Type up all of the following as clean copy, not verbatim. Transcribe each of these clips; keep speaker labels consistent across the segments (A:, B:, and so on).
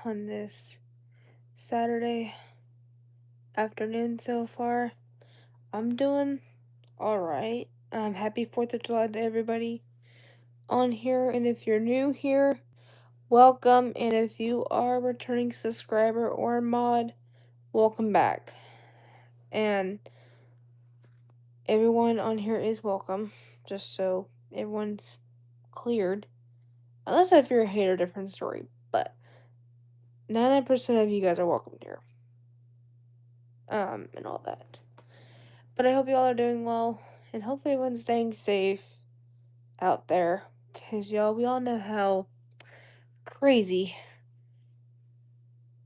A: on this Saturday afternoon so far. I'm doing alright. Happy 4th of July to everybody on here. And if you're new here, welcome. And if you are a returning subscriber or mod, welcome back. And everyone on here is welcome, just so everyone's cleared. Unless if you're a hater, different story. But 99% of you guys are welcome here. And all that. But I hope y'all are doing well, and hopefully everyone's staying safe out there. Because, y'all, we all know how crazy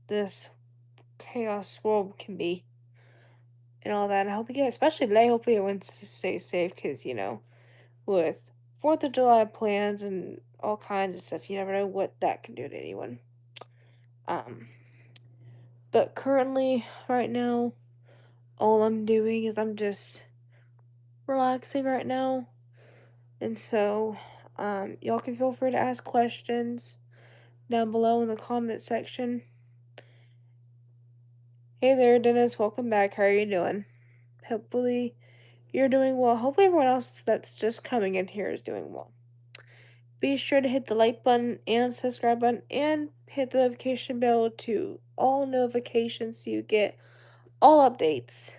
A: this chaos world can be. And all that. And I hope you guys, especially today, hopefully everyone stays safe. Because, with 4th of July plans and all kinds of stuff, you never know what that can do to anyone. But currently, right now, all I'm doing is I'm just relaxing right now. And so, y'all can feel free to ask questions down below in the comment section. Hey there, Dennis. Welcome back. How are you doing? Hopefully, you're doing well. Hopefully, everyone else that's just coming in here is doing well. Be sure to hit the like button and subscribe button and hit the notification bell to all notifications so you get all updates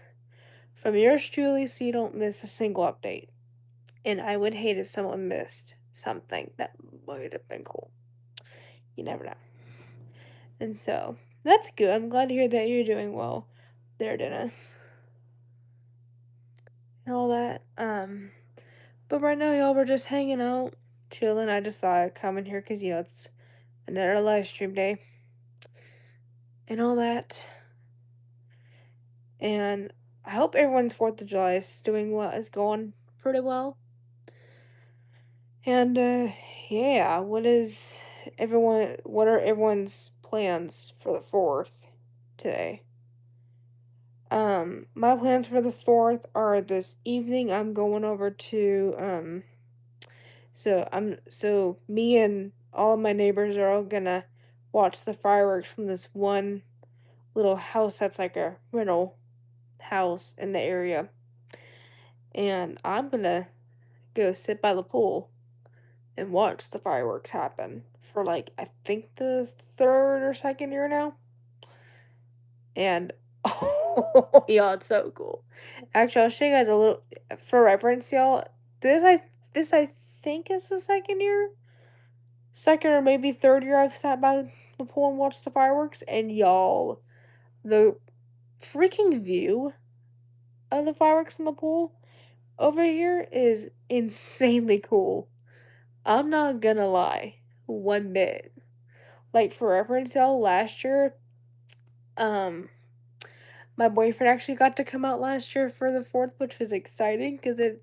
A: from yours truly so you don't miss a single update. And I would hate if someone missed something that would have been cool. You never know. And so, that's good. I'm glad to hear that you're doing well there, Dennis. And all that. But right now, y'all, we're just hanging out, chilling. I just thought I'd come in here because, it's another live stream day. And all that. And I hope everyone's 4th of July is doing well, is going pretty well. And, yeah, what are everyone's plans for the 4th today? My plans for the 4th are this evening I'm going over to, so me and all of my neighbors are all gonna watch the fireworks from this one little house that's like a rental house in the area. And I'm gonna go sit by the pool and watch the fireworks happen for like I think the 3rd or 2nd year now. And oh yeah, it's so cool. Actually, I'll show you guys a little for reference, y'all. This I think is the 2nd year, 2nd or maybe 3rd year I've sat by the pool and watched the fireworks, and y'all, the freaking view of the fireworks in the pool over here is insanely cool. I'm not gonna lie, one bit. Like for reference, y'all, last year, um, my boyfriend actually got to come out last year for the 4th, which was exciting because it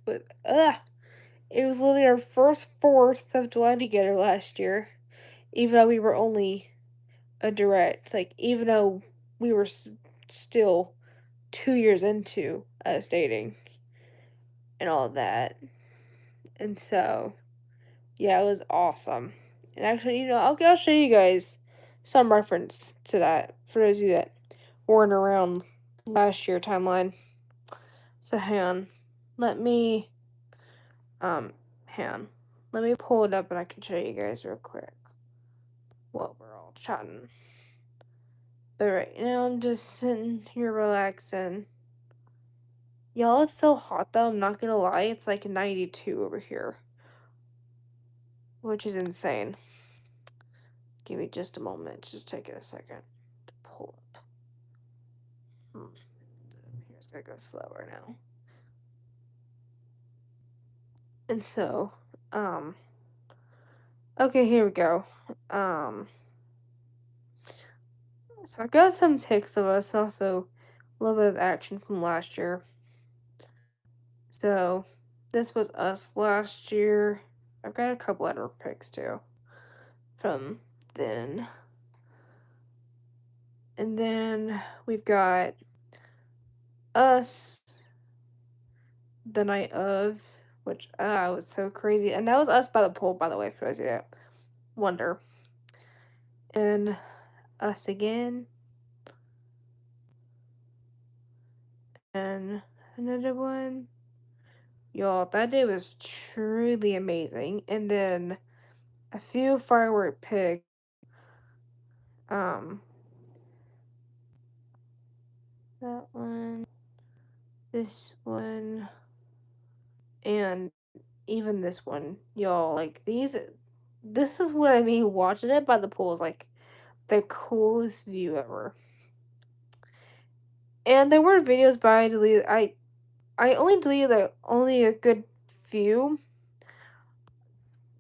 A: was literally our first 4th of July together last year, even though we were only a direct, like, even though we were still 2 years into us dating and all of that. And so, yeah, it was awesome. And actually, I'll show you guys some reference to that for those of you that weren't around last year timeline. So hang on. Let me um hang on. Let me pull it up and I can show you guys real quick while we're all chatting. But right now I'm just sitting here relaxing. Y'all, it's so hot though, I'm not gonna lie, it's like 92 over here. Which is insane. Give me just a moment, it's just taking a second to pull up. Here's gonna go slower now. And so, okay, here we go. So I got some pics of us, also a little bit of action from last year. So this was us last year. I've got a couple other pics too from then. And then we've got us the night of, which was so crazy. And that was us by the pool, by the way, for those of you that wonder. And Us Again, and another one. Y'all, that day was truly amazing. And then a few firework pigs. Um, that one, this one, and even this one. Y'all, like this is what I mean. Watching it by the pool is like the coolest view ever. And there were videos, but I deleted. I only deleted like only a good few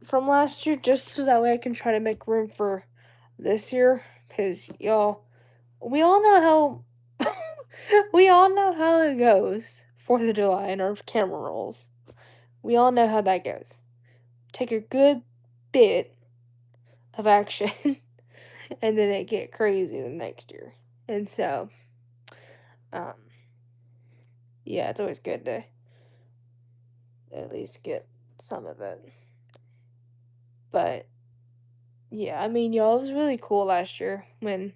A: from last year, just so that way I can try to make room for this year. Cause y'all, we all know how we all know how it goes. 4th of July and our camera rolls. We all know how that goes. Take a good bit of action, and then it get crazy the next year. And so, um, yeah, it's always good to at least get some of it. But yeah, I mean, y'all, it was really cool last year when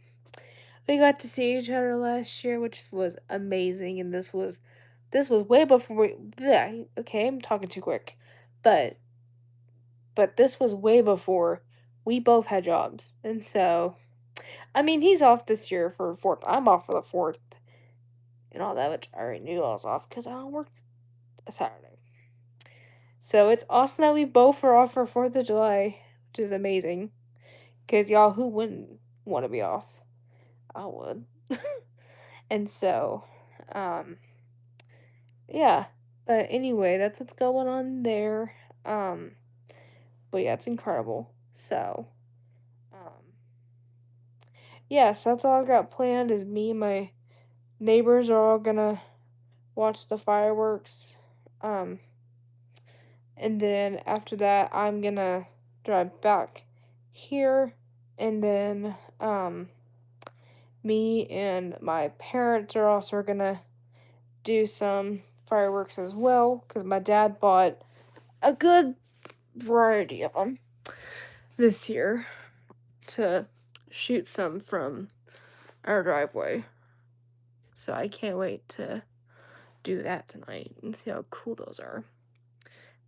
A: we got to see each other last year, which was amazing. And this was way before we. Bleh, okay, I'm talking too quick, but this was way before we both had jobs, and so I mean, he's off this year for fourth. I'm off for the fourth, and all that, which I already knew I was off because I don't work a Saturday. So it's awesome that we both are off for 4th of July, which is amazing. Because y'all, who wouldn't want to be off? I would. And so, um, yeah. But anyway, that's what's going on there. Um, but yeah, it's incredible. So, um, yeah, so that's all I got planned is me and my neighbors are all gonna watch the fireworks. Um, and then after that, I'm gonna drive back here, and then, me and my parents are also gonna do some fireworks as well because my dad bought a good variety of them this year to shoot some from our driveway. So I can't wait to do that tonight and see how cool those are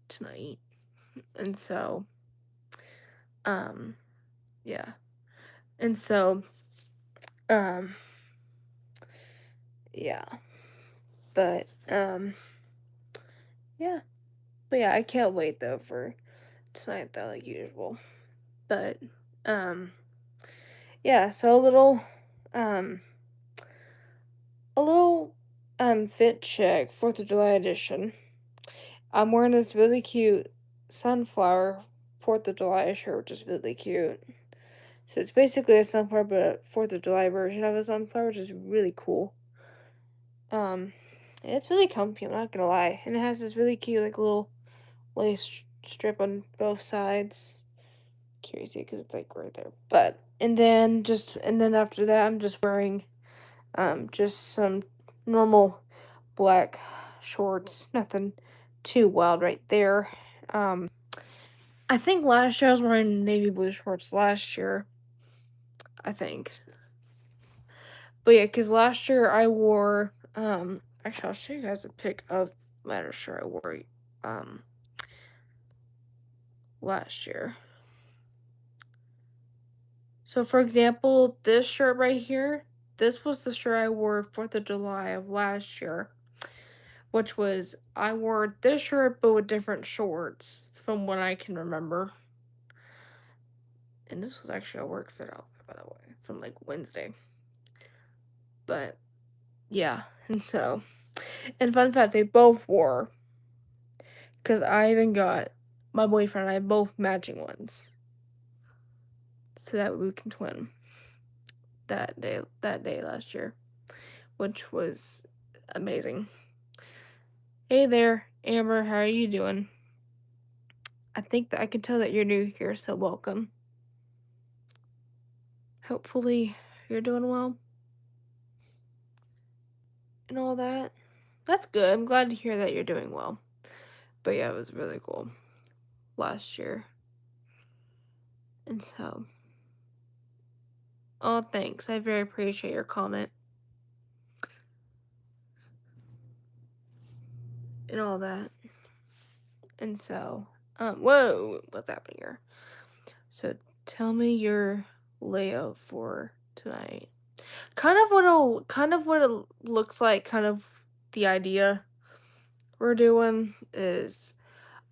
A: tonight. And so, um, yeah. And so, um, yeah. But, yeah. But yeah, I can't wait though for tonight though, like usual. But, um, yeah, so um, a little, fit check, 4th of July edition. I'm wearing this really cute sunflower 4th of July shirt, which is really cute. So it's basically a sunflower, but a 4th of July version of a sunflower, which is really cool. And it's really comfy, I'm not gonna lie. And it has this really cute, like, little lace strip on both sides. Crazy, because it's, like, right there. But, and then after that, I'm just wearing, just some normal black shorts. Nothing too wild right there. Um, I think last year I was wearing navy blue shorts last year. I think. But yeah, because last year I wore, actually, I'll show you guys a pic of my shirt I wore, um, last year. So, for example, this shirt right here, this was the shirt I wore 4th of July of last year, which was, I wore this shirt but with different shorts from what I can remember. And this was actually a work fit outfit, by the way, from like Wednesday. But yeah, and so, and fun fact, they both wore, because I even got my boyfriend and I both matching ones, so that we can twin that day last year, which was amazing. Hey there, Amber, how are you doing? I think that I can tell that you're new here, so welcome. Hopefully you're doing well and all that. That's good. I'm glad to hear that you're doing well. But yeah, it was really cool last year. And so, Oh, thanks. I very appreciate your comment and all that. And so, whoa, what's happening here? So, tell me your layout for tonight. Kind of what it looks like. Kind of the idea we're doing is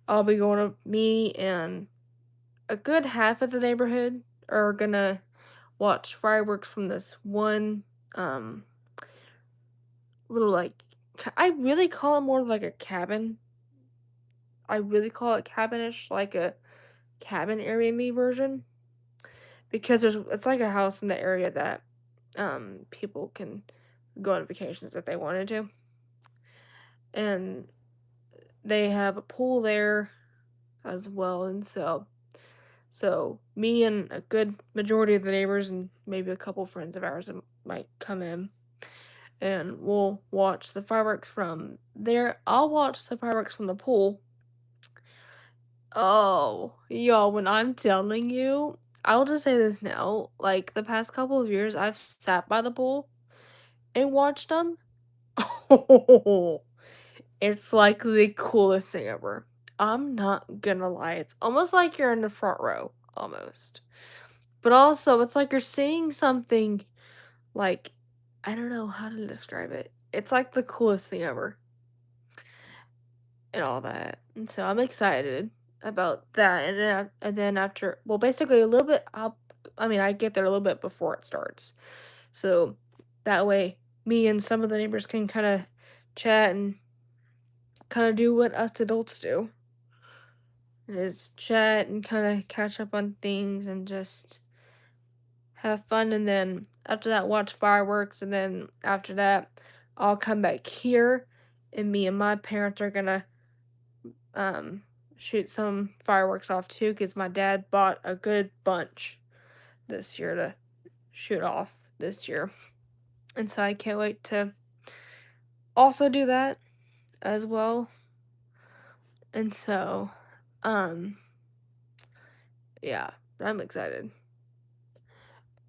A: I'll be going to me and a good half of the neighborhood are gonna watch fireworks from this one um little like I really call it more like a cabin. I really call it cabinish, like a cabin Airbnb version because it's like a house in the area that people can go on vacations if they wanted to. And they have a pool there as well, and so me and a good majority of the neighbors and maybe a couple friends of ours that might come in and we'll watch the fireworks from there. I'll watch the fireworks from the pool. Oh, yo, when I'm telling you, I'll just say this now. Like the past couple of years, I've sat by the pool and watched them. Oh, it's like the coolest thing ever. I'm not gonna lie. It's almost like you're in the front row, almost. But also, it's like you're seeing something like I don't know how to describe it. It's like the coolest thing ever and all that. And so I'm excited about that. And then after, well, basically a little bit. I mean, I get there a little bit before it starts, so that way me and some of the neighbors can kind of chat and kind of do what us adults do is chat and kind of catch up on things and just have fun, and then after that, watch fireworks, and then after that, I'll come back here, and me and my parents are gonna um shoot some fireworks off too, because my dad bought a good bunch this year to shoot off this year, and so I can't wait to also do that as well, and so um yeah, I'm excited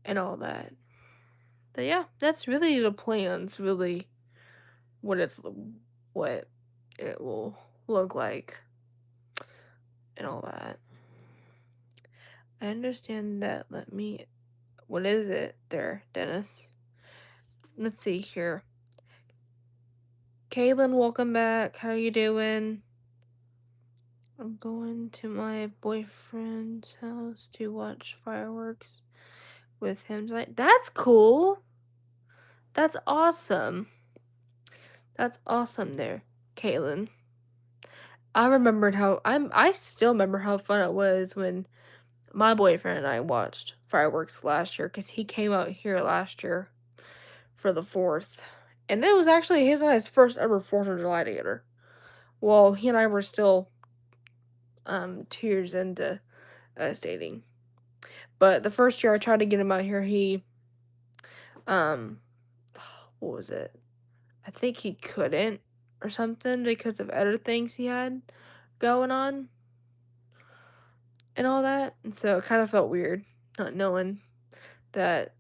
A: and all that. But yeah, that's really the plans, really what what it will look like and all that. I understand that. Let me. What is it there, Dennis? Let's see here. Kaylin, welcome back. How you doing? I'm going to my boyfriend's house to watch fireworks with him tonight. That's cool. That's awesome. That's awesome there, Kaylin. I still remember how fun it was when my boyfriend and I watched fireworks last year because he came out here last year for the 4th. And it was actually his and I's first ever 4th of July together. Well, he and I were still 2 years into us dating. But the first year I tried to get him out here, he um what was it? I think he couldn't or something because of other things he had going on and all that. And so it kind of felt weird not knowing that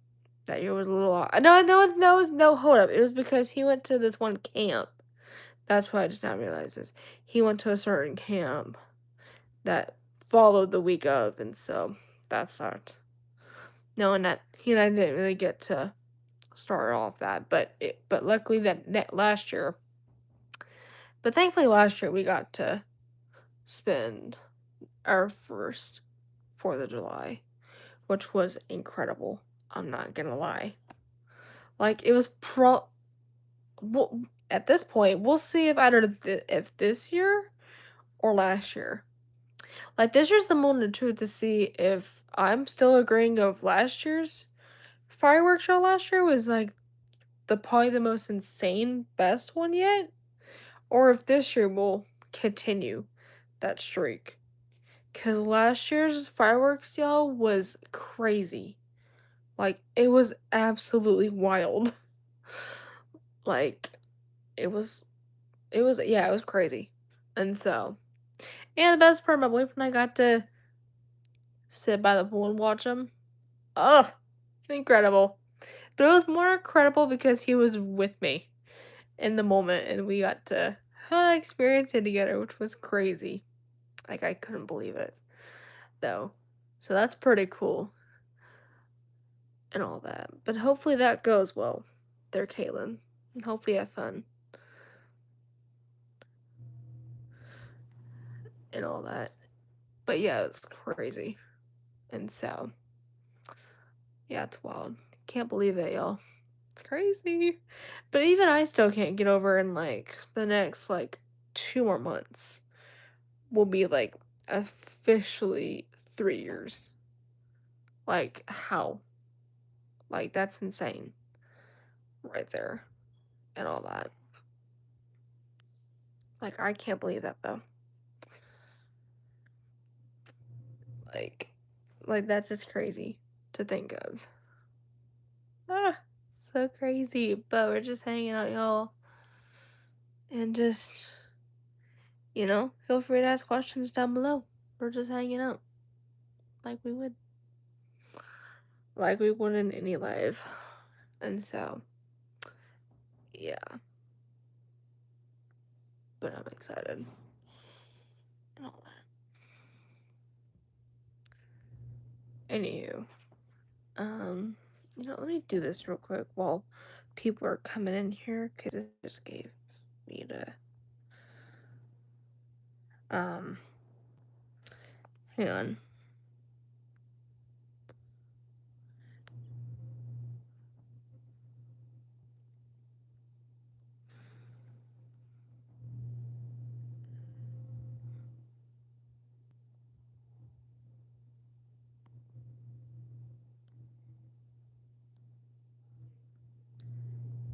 A: that year was a little off. No, hold up. It was because he went to this one camp. That's why I just now realized this. He went to a certain camp that followed the week of, and so that sucked. Knowing that he and I didn't really get to start off that, but luckily that last year, but thankfully last year we got to spend our first 4th of July, which was incredible. I'm not gonna lie. Like it was well, at this point, we'll see if if this year or last year. Like this year's the moment of truth to see if I'm still agreeing of last year's fireworks show last year was like probably the most insane best one yet, or if this year will continue that streak. Cause last year's fireworks, y'all, was crazy. Like it was absolutely wild. Like it was yeah, it was crazy. And so and the best part, my boyfriend and I got to sit by the pool and watch them. Ugh! Incredible. But it was more incredible because he was with me in the moment and we got to experience it together, which was crazy. Like I couldn't believe it though. So that's pretty cool and all that. But hopefully that goes well there, Caitlin. And hopefully you have fun and all that. But yeah, it's crazy. And so, yeah, it's wild. Can't believe it, y'all. It's crazy. But even I still can't get over in like the next like 2 more months will be like officially 3 years. Like how? Like that's insane right there and all that. Like I can't believe that though. Like that's just crazy to think of. Ah, so crazy. But we're just hanging out, y'all. And just, feel free to ask questions down below. We're just hanging out like we would. Like we would in any live. And so, yeah. But I'm excited. And all that. Anywho, let me do this real quick while people are coming in here because it just gave me um, hang on.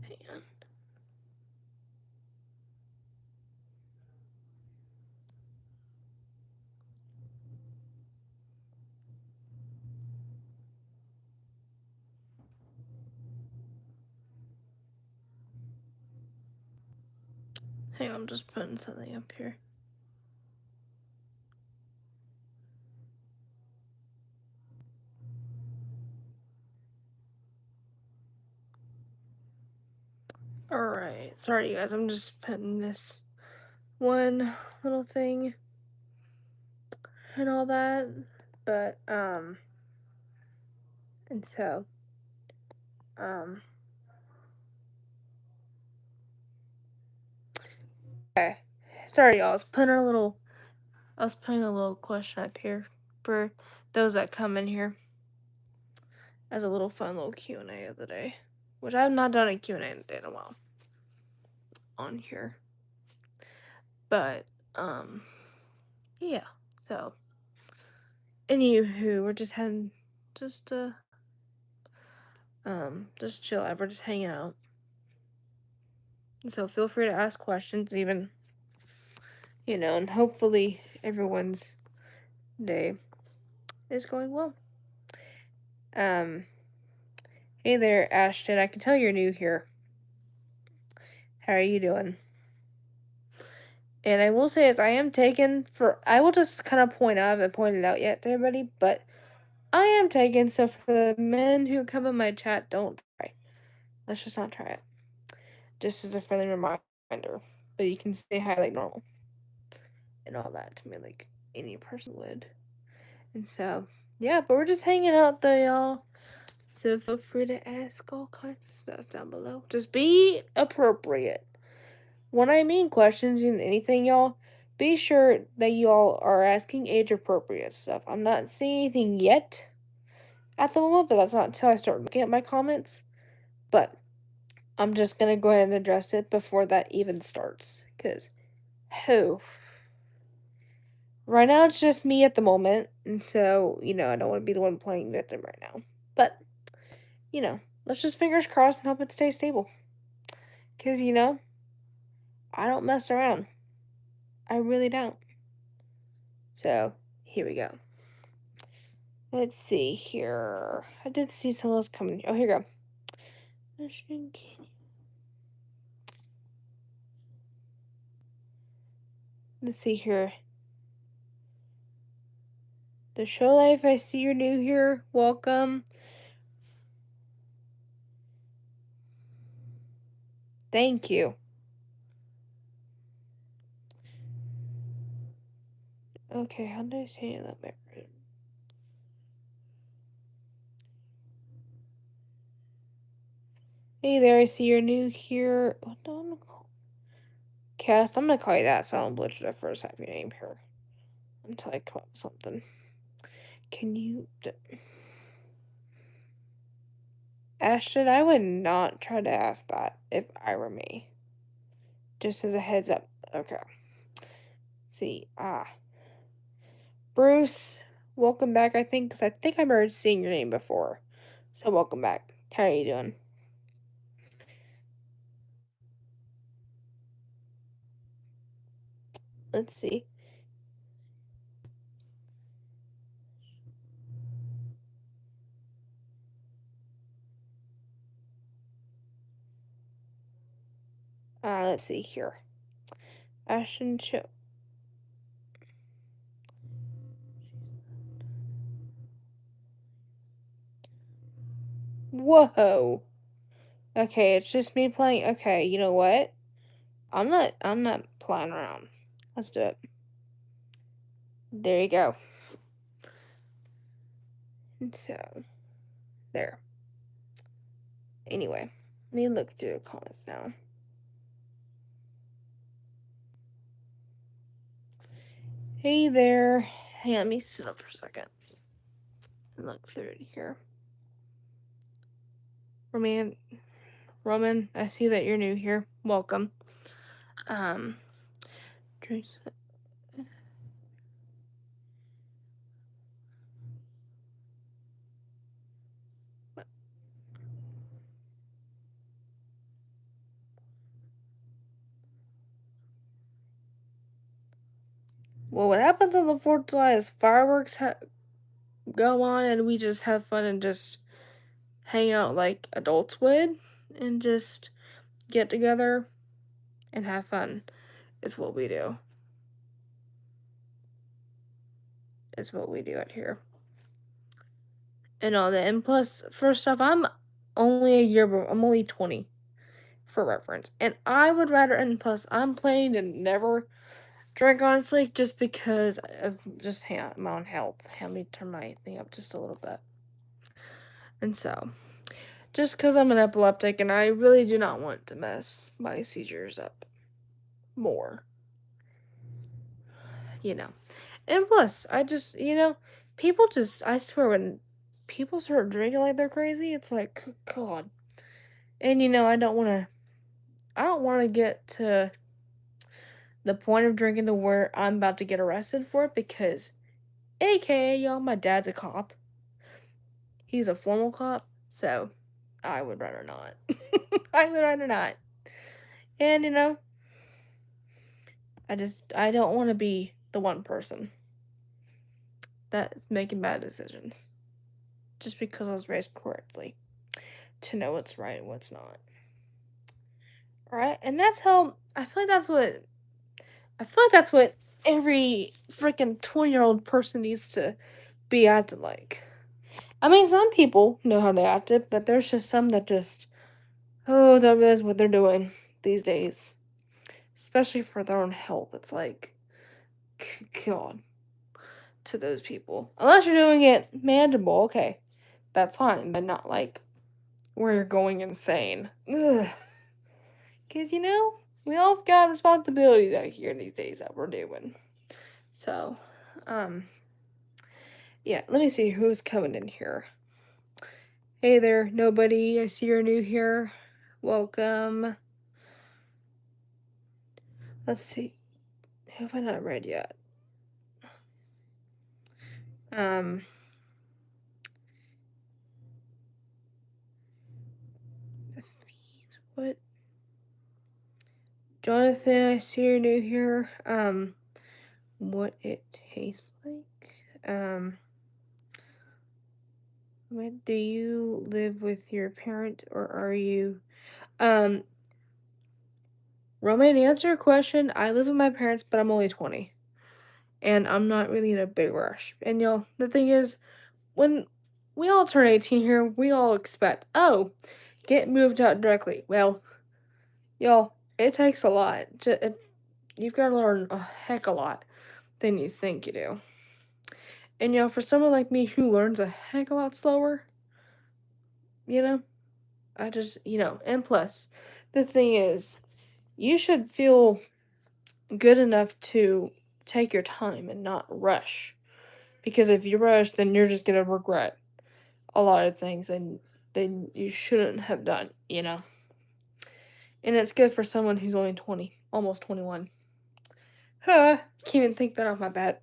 A: Hang on. Hang on, I'm just putting something up here. Alright, sorry you guys, I'm just putting this one little thing and all that. But, and so, um, okay. Sorry y'all, I was putting a little question up here for those that come in here as a little fun little Q&A of the day, which I have not done a Q&A in a while on here. But, yeah, so, anywho, we're just heading, just chill out, we're just hanging out. So feel free to ask questions even, and hopefully everyone's day is going well. Hey there, Ashton, I can tell you're new here. How are you doing? And I will say, as I am taken I will just kind of point out, I haven't pointed out yet to everybody, but I am taken, so for the men who come in my chat, don't try. Let's just not try it. Just as a friendly reminder. But you can say hi like normal. And all that to me, like any person would. And so, yeah, but we're just hanging out though, y'all. So feel free to ask all kinds of stuff down below. Just be appropriate. When I mean questions and anything, y'all, be sure that y'all are asking age appropriate stuff. I'm not seeing anything yet at the moment, but that's not until I start looking at my comments. But I'm just gonna go ahead and address it before that even starts. Cause who? Right now it's just me at the moment, and so, I don't want to be the one playing victim right now. But, let's just fingers crossed and hope it stays stable. Cause, I don't mess around. I really don't. So, here we go. Let's see here. I did see someone else coming. Oh, here we go. Let's see here. The show life, I see you're new here. Welcome. Thank you. Okay, how do I say that better? Hey there, I see you're new here. What do I wanna call Cast? I'm gonna call you that so I don't butcher the first half of your name here until I come up with something. Can you Ashton, I would not try to ask that if I were me. Just as a heads up. Okay. See, Bruce, welcome back, I think, because I think I remember seeing your name before. So welcome back. How are you doing? Let's see. Let's see here. Ashton Cho. Whoa. Okay, it's just me playing. Okay, you know what? I'm not playing around. Let's do it. There you go. And so, there. Anyway, let me look through the comments now. Hey there. Hey, let me sit up for a second and look through it here. Roman, Roman, I see that you're new here. Welcome. Um, well, what happens on the 4th of July is fireworks go on and we just have fun and just hang out like adults would and just get together and have fun is what we do. Is what we do out here. And all that. And plus, first off, I'm only a year, I'm only 20 for reference. And I would rather, and plus, I'm planning to never drink, honestly, just because of just my own health. Let me turn my thing up just a little bit. And so, just because I'm an epileptic and I really do not want to mess my seizures up more, you know. And plus, I just, people just, I swear, when people start drinking like they're crazy, it's like, God. And, I don't want to get to the point of drinking to where I'm about to get arrested for it because, AKA, y'all, my dad's a cop. He's a formal cop, so I would rather not. I would rather not. And, I don't want to be the one person that's making bad decisions just because I was raised correctly to know what's right and what's not. Right? And that's how I feel like that's what every freaking 20-year-old person needs to be acting like. I mean, some people know how to act it, but there's just some that just, oh, that is what they're doing these days. Especially for their own health. It's like, God, to those people. Unless you're doing it manageable, okay, that's fine, but not like where you're going insane. Ugh. Because, we all have got responsibilities out here these days that we're doing. So, um, yeah, let me see who's coming in here. Hey there, nobody. I see you're new here. Welcome. Let's see. Who have I not read yet? Um, what? Jonathan, I see you're new here. What it tastes like? What do you live with your parent or are you? Um, Roman, to answer your question, I live with my parents, but I'm only 20. And I'm not really in a big rush. And the thing is, when we all turn 18 here, we all expect, oh, get moved out directly. Well, Y'all, it takes a lot. You've got to learn a heck a lot than you think you do. And for someone like me who learns a heck a lot slower, you know, I just, and plus, the thing is, you should feel good enough to take your time and not rush. Because if you rush, then you're just gonna regret a lot of things and then you shouldn't have done. And it's good for someone who's only 20, almost 21. Huh, can't even think that off my bat.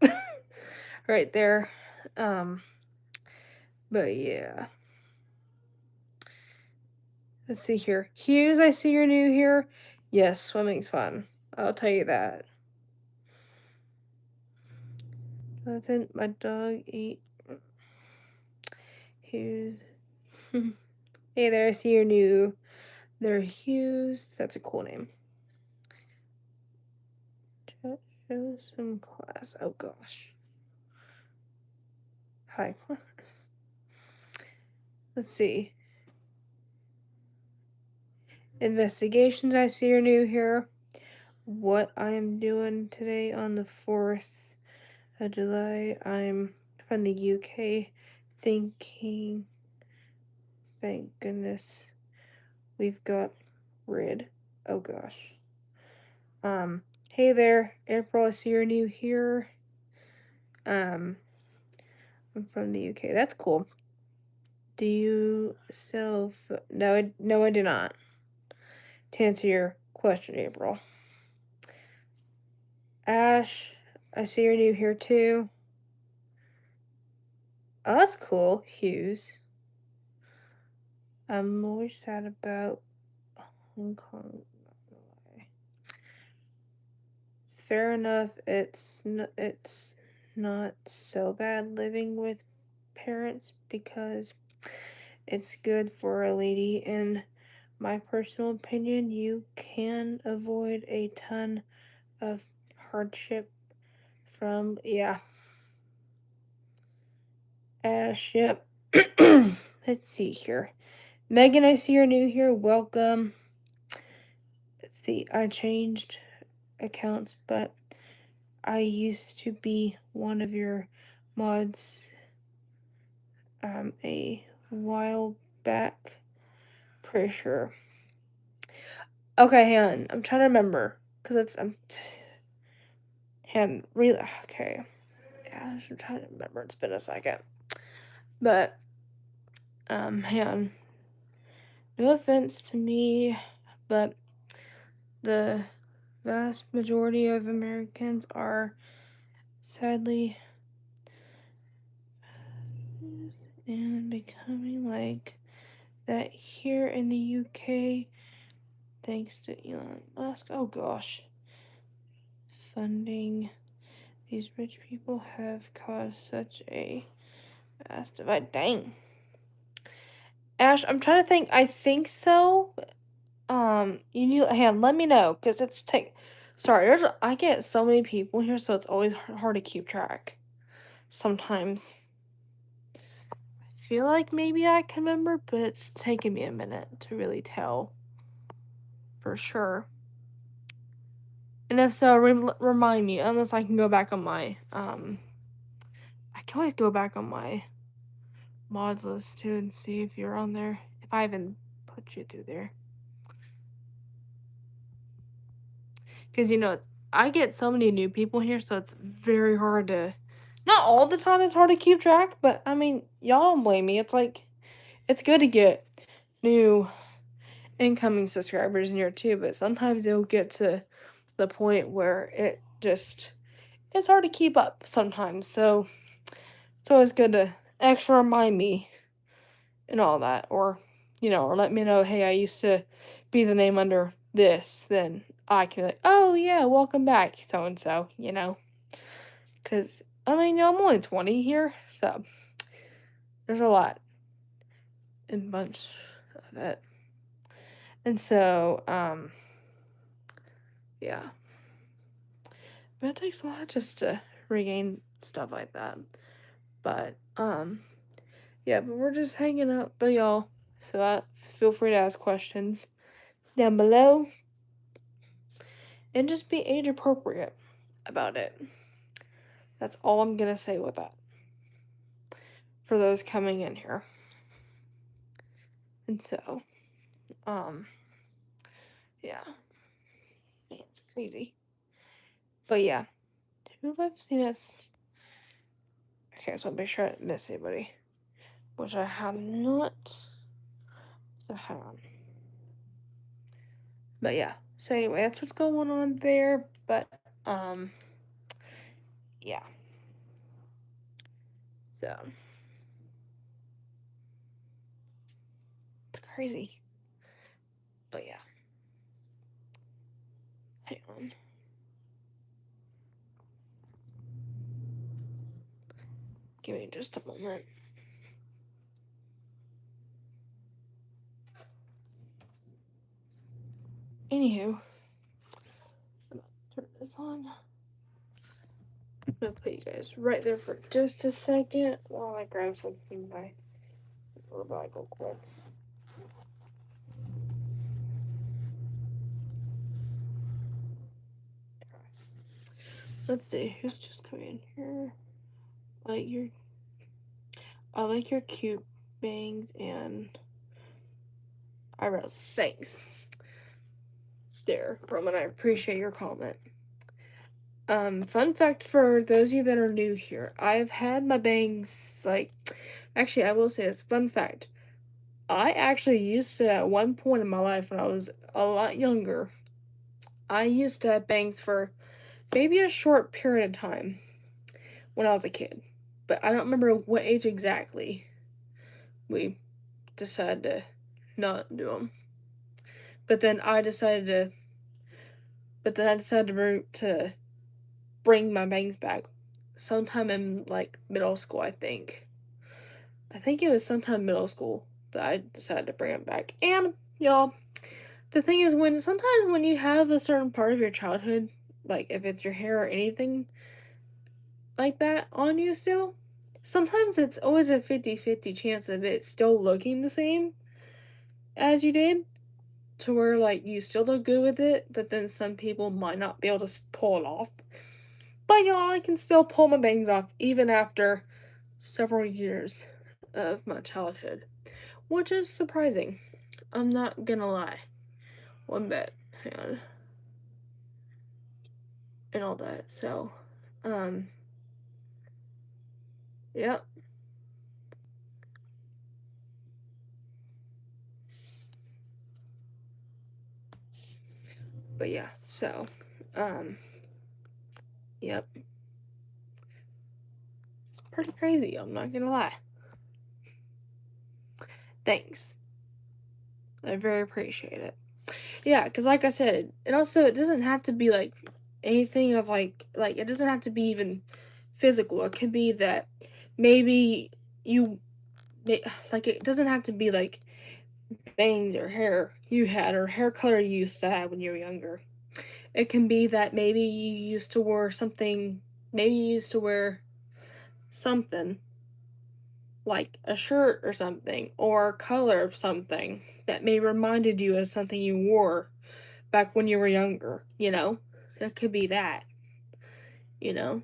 A: Right there. Um, but yeah. Let's see here. Hughes, I see you're new here. Yes, swimming's fun. I'll tell you that. Doesn't my dog eat Hughes? Hey there, I see you're new. They're Hughes. That's a cool name. Show some class. Oh gosh. High class. Let's see. Investigations, I see you're new here. What I am doing today on the 4th of July, I'm from the UK thinking, thank goodness we've got rid. Oh gosh. Hey there, April, I see you're new here. I'm from the UK. That's cool. Do you no, I do not. To answer your question, April. Ash, I see you're new here too. Oh, that's cool, Hughes. I'm always sad about Hong Kong. Fair enough. It's not so bad living with parents because it's good for a lady. In my personal opinion, you can avoid a ton of hardship from Ash. Yep. Let's see here. Megan, I see you're new here. Welcome. Let's see. I changed accounts, but I used to be one of your mods a while back. Pretty sure. Okay, hang on. I'm trying to remember. Because really. Okay. Yeah, I'm trying to remember. It's been a second. But, hang on. No offense to me, but the vast majority of Americans are sadly and becoming like that here in the UK thanks to Elon Musk. Oh gosh. Funding. These rich people have caused such a vast divide. Dang. Ash, I'm trying to think. I think so. You need let me know, cause it's take. Sorry, I get so many people here, so it's always hard to keep track. Sometimes I feel like maybe I can remember, but it's taken me a minute to really tell for sure. And if so, remind me, unless I can go back on my I can always go back on my mods list too and see if you're on there. If I even put you through there. Because, I get so many new people here, so it's very hard to. Not all the time it's hard to keep track, but I mean, y'all don't blame me. It's like, it's good to get new incoming subscribers in here too, but sometimes it'll get to the point where it's hard to keep up sometimes. So it's always good to extra remind me and all that, or let me know, hey, I used to be the name under this, then I can be like, oh yeah, welcome back, so and so. Because, I mean, I'm only 20 here, so there's a lot and bunch of it. And so, yeah. But it takes a lot just to regain stuff like that. But, yeah, but we're just hanging out, but y'all. So, feel free to ask questions down below. and just be age appropriate about it. That's all I'm gonna say with that for those coming in here. And so, um, yeah, man, it's crazy. But yeah, who have I seen us? Okay, so I'll make sure I didn't miss anybody, which I have not. So hang on. But yeah, so anyway, that's what's going on there. But yeah. So it's crazy. But yeah. Hang on. Give me just a moment. Anywho, I'm gonna turn this on. I'm gonna put you guys right there for just a second while I grab something in my little bag real quick. Let's see who's just coming in here. I like your cute bangs and eyebrows. Thanks. There, Roman, I appreciate your comment. Fun fact for those of you that are new here, I've had my bangs, like, actually, I will say this, fun fact. I actually used to, at one point in my life when I was a lot younger, I used to have bangs for maybe a short period of time when I was a kid. But I don't remember what age exactly we decided to not do them. But then I decided to bring my bangs back sometime in like middle school, I think. I think it was sometime middle school that I decided to bring them back. And y'all, the thing is sometimes when you have a certain part of your childhood, like if it's your hair or anything like that on you still, sometimes it's always a 50-50 chance of it still looking the same as you did, to where like you still look good with it, but then some people might not be able to pull it off. But y'all, I can still pull my bangs off even after several years of my childhood, which is surprising. I'm not gonna lie. One bit. Hang on. And all that. So, um, yep. But yeah, so, um, yep. It's pretty crazy, I'm not gonna lie. Thanks. I very appreciate it. Yeah, because like I said, and also it doesn't have to be like anything of like it doesn't have to be even physical. It could be that maybe you like it doesn't have to be like bangs or hair you had or hair color you used to have when you were younger. It can be that maybe you used to wear something, maybe you used to wear something like a shirt or something or a color of something that may reminded you of something you wore back when you were younger, you know? It could be that, you know?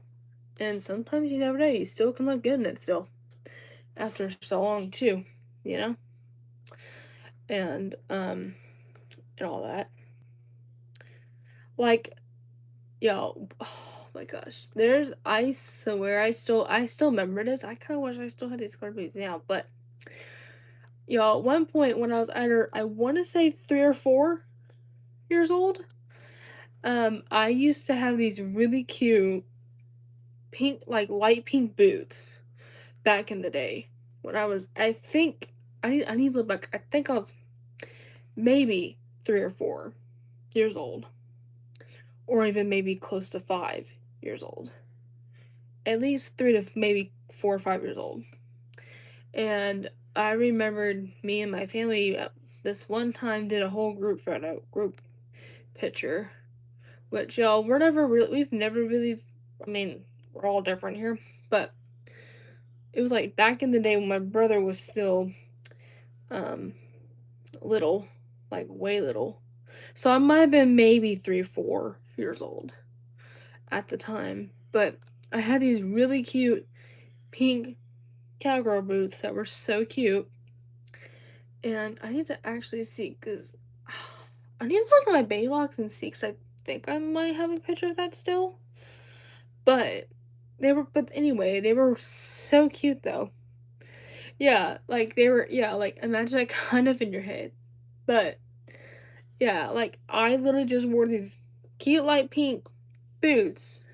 A: And sometimes you never know, you still can look good in it still after so long too, you know? And all that. Like, yo, oh my gosh. I swear I still remember this. I kinda wish I still had these card movies now, but y'all, at one point when I was either I wanna say 3 or 4 years old, I used to have these really cute pink, like light pink boots back in the day. When I think I need to look back. I think I was maybe 3 or 4 years old, or even maybe close to 5 years old. At least 3 to maybe 4 or 5 years old. And I remembered me and my family this one time did a whole group photo, group picture, which y'all we've never really, I mean, we're all different here, but it was like back in the day when my brother was still um little, like way little. So I might have been maybe 3 or 4. years old at the time, but I had these really cute pink cowgirl boots that were so cute, and I need to actually see because I need to look at my baby box and see because I think I might have a picture of that still. But but anyway, they were so cute though. Yeah, like they were, yeah, like imagine that kind of in your head. But yeah, like I literally just wore these cute light pink boots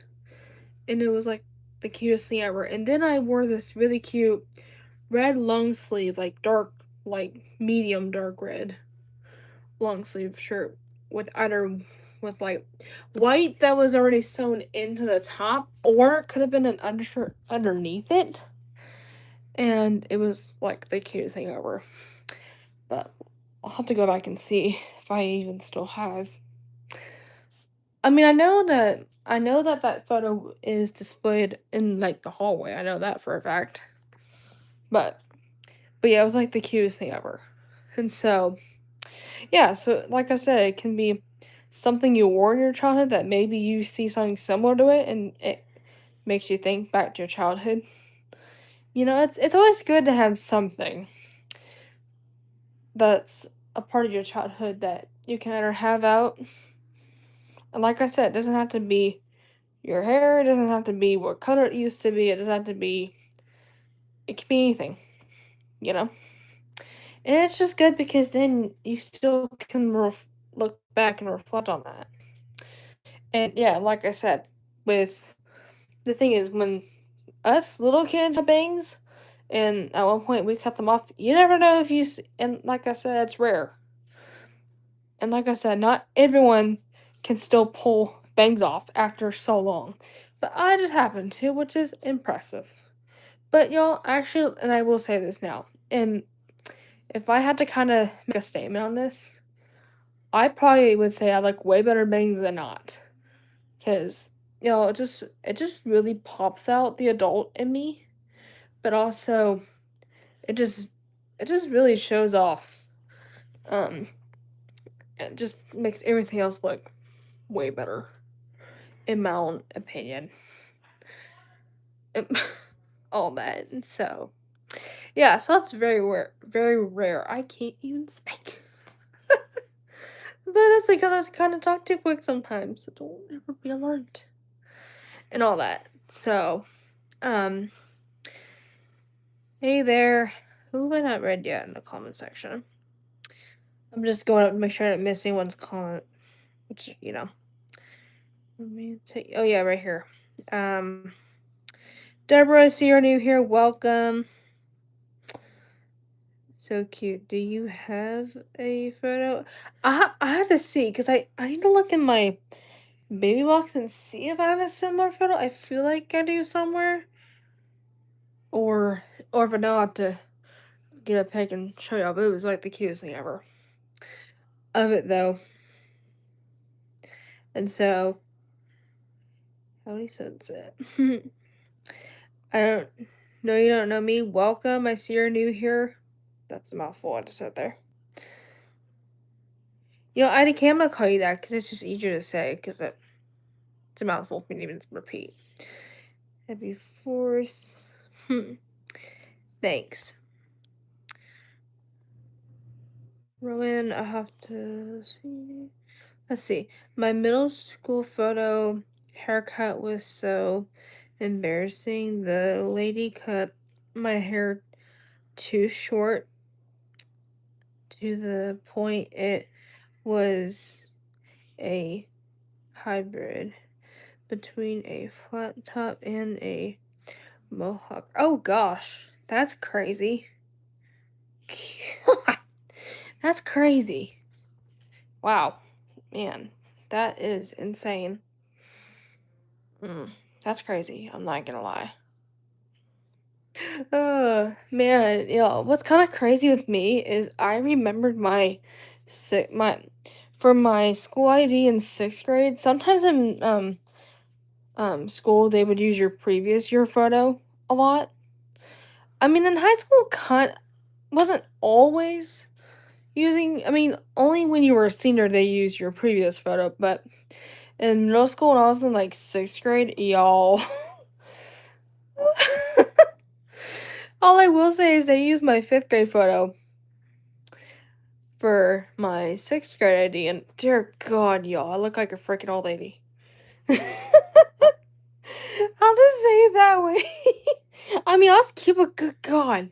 A: and it was like the cutest thing ever. And then I wore this really cute red long sleeve, like dark, like medium dark red long sleeve shirt with either with like white that was already sewn into the top, or it could have been an undershirt underneath it. And it was like the cutest thing ever. But I'll have to go back and see if I even still have. I mean, I know that that photo is displayed in like the hallway. I know that for a fact. But but yeah, it was like the cutest thing ever. And so yeah, so like I said, it can be something you wore in your childhood that maybe you see something similar to it and it makes you think back to your childhood. You know, it's always good to have something that's a part of your childhood that you can either have out. And like I said, it doesn't have to be your hair, it doesn't have to be what color it used to be, it doesn't have to be, it can be anything, you know? And it's just good because then you still can look back and reflect on that. And yeah, like I said, with the thing is, when us little kids have bangs, and at one point we cut them off, you never know if and like I said, it's rare. And like I said, not everyone can still pull bangs off after so long. But I just happen to, which is impressive. But y'all, actually, and I will say this now, and if I had to kind of make a statement on this, I probably would say I like way better bangs than not. Cause it just really pops out the adult in me, but also it just it just really shows off. Um, it just makes everything else look way better, in my own opinion. And all that. And so yeah, so that's very rare. Very rare. I can't even speak. But that's because I kind of talk too quick sometimes. So don't ever be alarmed and all that. So, um, hey there. Who have I not read yet in the comment section? I'm just going up to make sure I don't miss anyone's comment, which romantic. Oh yeah, right here. Um, Deborah, I see you're new here. Welcome. So cute. Do you have a photo? I have to see because I need to look in my baby box and see if I have a similar photo. I feel like I do somewhere. Or if I don't, I have to get a pic and show y'all. But it was like the cutest thing ever of it though. And so, how many cents it? I don't know. You don't know me. Welcome. I see you're new here. That's a mouthful. I just said there. I can't gonna call you that because it's just easier to say because it's a mouthful for me to even repeat. Happy 4th. Thanks. Rowan, I have to see. Let's see. My middle school photo haircut was so embarrassing. The lady cut my hair too short to the point it was a hybrid between a flat top and a mohawk. Oh gosh, that's crazy. That's crazy. Wow, man, that is insane. That's crazy. I'm not gonna lie. Man, what's kind of crazy with me is I remembered my for my school ID in 6th grade. Sometimes in school they would use your previous year photo a lot. I mean, in high school, kind wasn't always using. I mean, only when you were a senior they use your previous photo, but In middle school, when I was in like 6th grade, y'all. All I will say is they used my 5th grade photo for my 6th grade ID, and dear God, y'all, I look like a freaking old lady. I'll just say it that way. I mean, I was cute, but good God.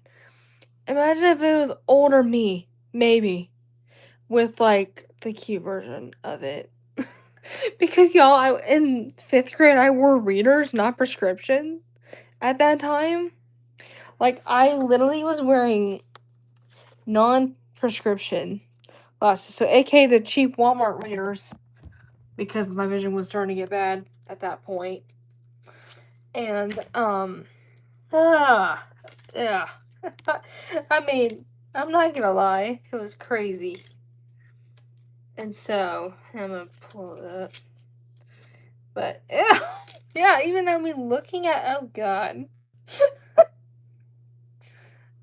A: Imagine if it was older me, maybe, with like the cute version of it. Because y'all, in 5th grade, I wore readers, not prescription at that time. Like, I literally was wearing non-prescription glasses, so aka the cheap Walmart readers, because my vision was starting to get bad at that point. And, yeah. I mean, I'm not gonna lie, it was crazy. And so, I'm gonna pull it up. But, yeah, even I mean, looking at, oh God.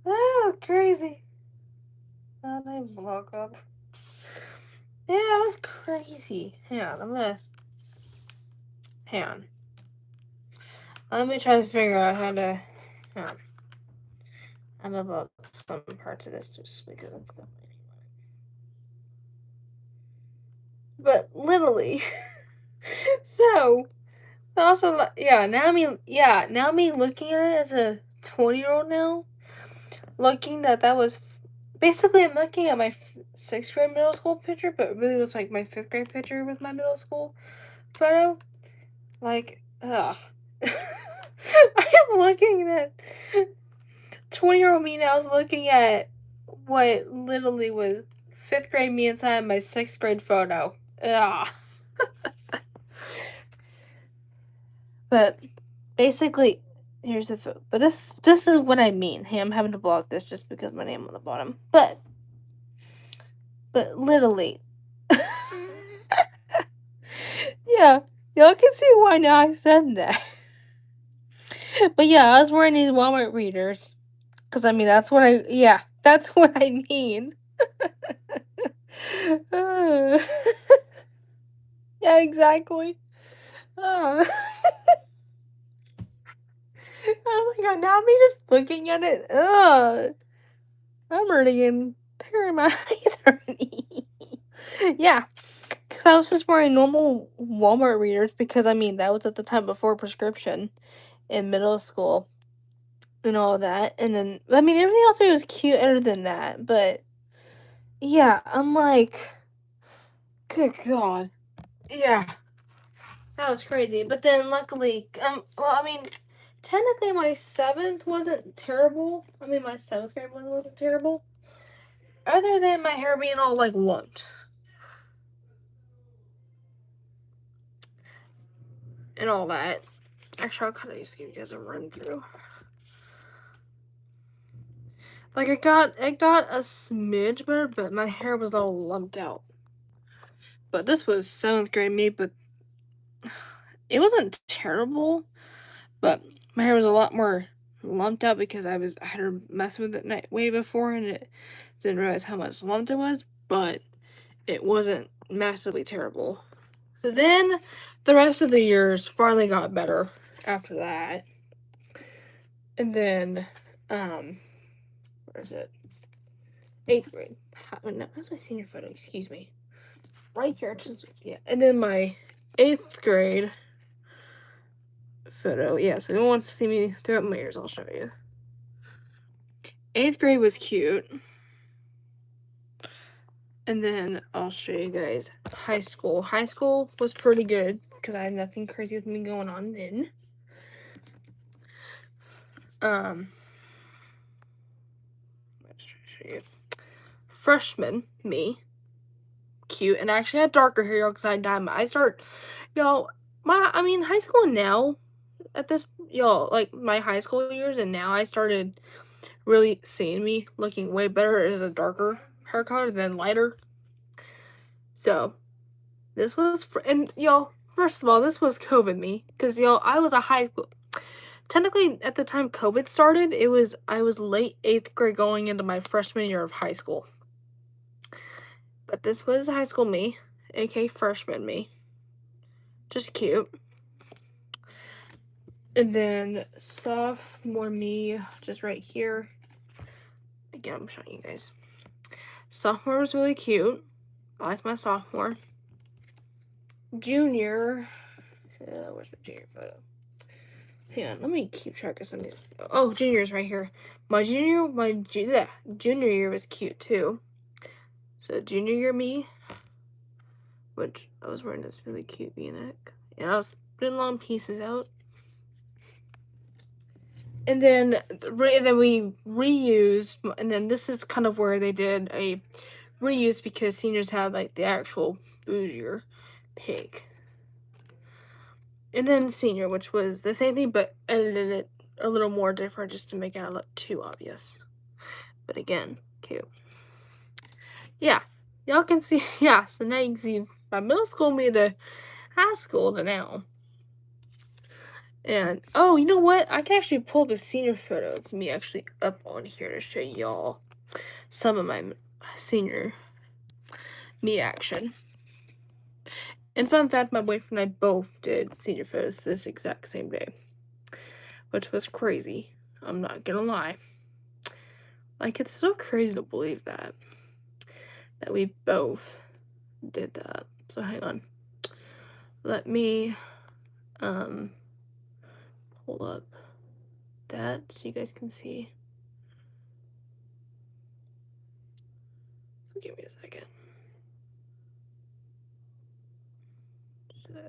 A: That was crazy. How did I block up? Yeah, it was crazy. Hang on. Hang on. Let me try to figure out how to, hang on. I'm about some parts of this just because it's going anyway. But literally, so also, now me looking at it as a 20-year-old now, looking that was basically, I'm looking at my 6th grade middle school picture, but it really was like my 5th grade picture with my middle school photo. Like, ugh. I am looking at 20-year-old me now is looking at what literally was 5th grade me inside my 6th grade photo. Ugh. But basically, here's the photo. But this is what I mean. Hey, I'm having to block this just because my name on the bottom. But literally, yeah, y'all can see why now I said that. But yeah, I was wearing these Walmart readers. Because, I mean, that's what I mean. Yeah, exactly. Uh, oh my God, now me just looking at it, I'm already tearing my eyes already. Yeah, because I was just wearing normal Walmart readers because, I mean, that was at the time before prescription in middle school and all that. And then, I mean, everything else was cute other than that. But yeah, I'm like, good God. Yeah. That was crazy. But then luckily, well, I mean, technically my 7th wasn't terrible. I mean, my 7th grade one wasn't terrible. Other than my hair being all, like, lumped. And all that. Actually, I'll kind of just give you guys a run through. Like, it got a smidge better, but my hair was all lumped out. But this was 7th grade me, but it wasn't terrible. But my hair was a lot more lumped out because I had to mess with it way before, and it didn't realize how much lumped it was, but it wasn't massively terrible. Then the rest of the years finally got better after that. And then, where is it? 8th grade. No, that's my senior photo, excuse me. Right here, yeah. And then my 8th grade photo, yeah, so if anyone wants to see me throughout my years, I'll show you. 8th grade was cute. And then I'll show you guys high school. High school was pretty good because I had nothing crazy with me going on then. Let's show you. Freshman me, cute, and I actually had darker hair because I dyed my. High school now, at this, like my high school years, and now I started really seeing me looking way better as a darker hair color than lighter. So this was, and first of all, this was COVID me, because I was a high school. Technically, at the time COVID started, I was late 8th grade going into my freshman year of high school. But this was high school me, aka freshman me. Just cute. And then sophomore me, just right here. Again, I'm showing you guys. Sophomore was really cute. I liked my sophomore. Junior, where's my junior photo? Hang on, let me keep track of some of these. Oh, junior's right here. My junior year was cute too. So junior year me, which I was wearing this really cute V-neck, and I was doing long pieces out. And then we reused, and then this is kind of where they did a reuse because seniors had like the actual bougier pig. And then senior, which was the same thing, but edited it a little more different just to make it not look too obvious. But again, cute. Yeah, y'all can see, yeah, so now you can see my middle school me to high school to now. And, oh, you know what? I can actually pull up a senior photo of me actually up on here to show y'all some of my senior me action. And fun fact, my boyfriend and I both did senior photos this exact same day, which was crazy. I'm not gonna lie. Like, it's so crazy to believe that we both did that. So hang on. Let me pull up that so you guys can see. So give me a second. So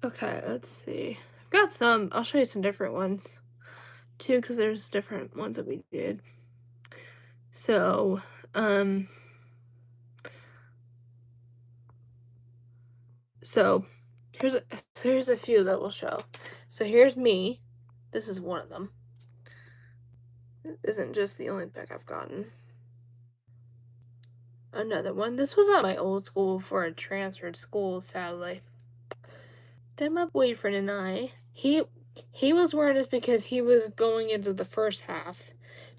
A: okay, let's see. I've got some. I'll show you some different ones too, because there's different ones that we did. So, so here's a few that we'll show. So here's me. This is one of them. It isn't just the only pic I've gotten. Another one. This was at my old school before I transferred schools, sadly. Then my boyfriend and I, he was wearing this because he was going into the first half.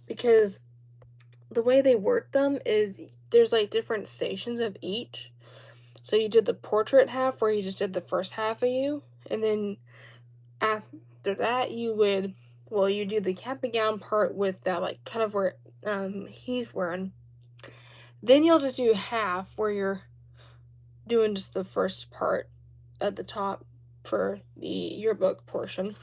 A: Because the way they work them is there's like different stations of each. So you did the portrait half where you just did the first half of you, and then after that you do the cap and gown part with that like kind of where he's wearing. Then you'll just do half where you're doing just the first part at the top for the yearbook portion.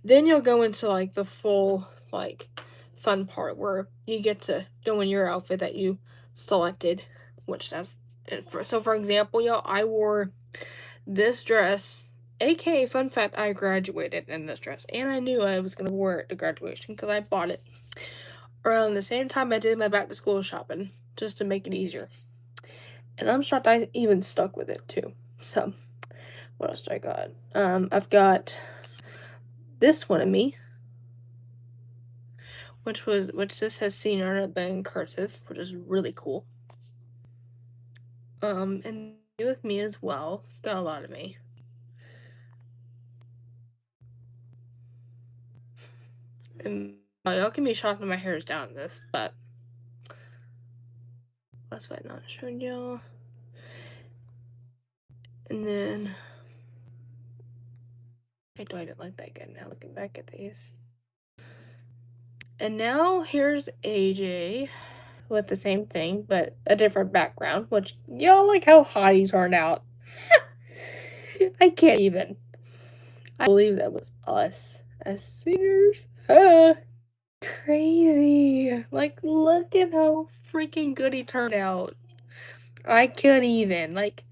A: Then you'll go into like the full like fun part where you get to go in your outfit that you selected, which that's so for example, y'all, I wore this dress, aka fun fact, I graduated in this dress, and I knew I was gonna wear it to graduation because I bought it around the same time I did my back to school shopping just to make it easier. And I'm shocked I even stuck with it too. So what else do I got? I've got this one of me, which this has senior on it but in cursive, which is really cool. And with me as well. Got a lot of me. And y'all can be shocked when my hair is down this, but that's why I'm not showing y'all. And then I didn't like that good now looking back at these. And now here's AJ with the same thing, but a different background, which y'all like how hot he turned out. I can't even. I believe that was us as singers. Crazy. Like, look at how freaking good he turned out. I can't even. Like,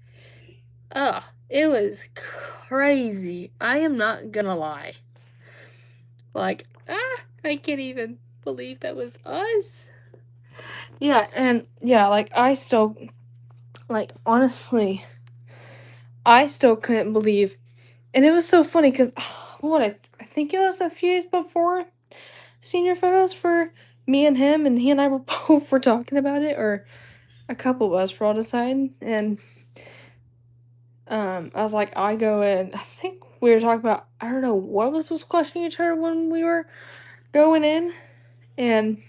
A: it was crazy. I am not gonna lie. Like, I can't even believe that was us. Yeah, and yeah, like, I still, like, honestly, I still couldn't believe. And it was so funny because, I think it was a few days before senior photos for me and him, and he and I were both were talking about it, or a couple of us were all deciding, and I was like, I go in. I think we were talking about, I don't know what was questioning each other when we were going in, and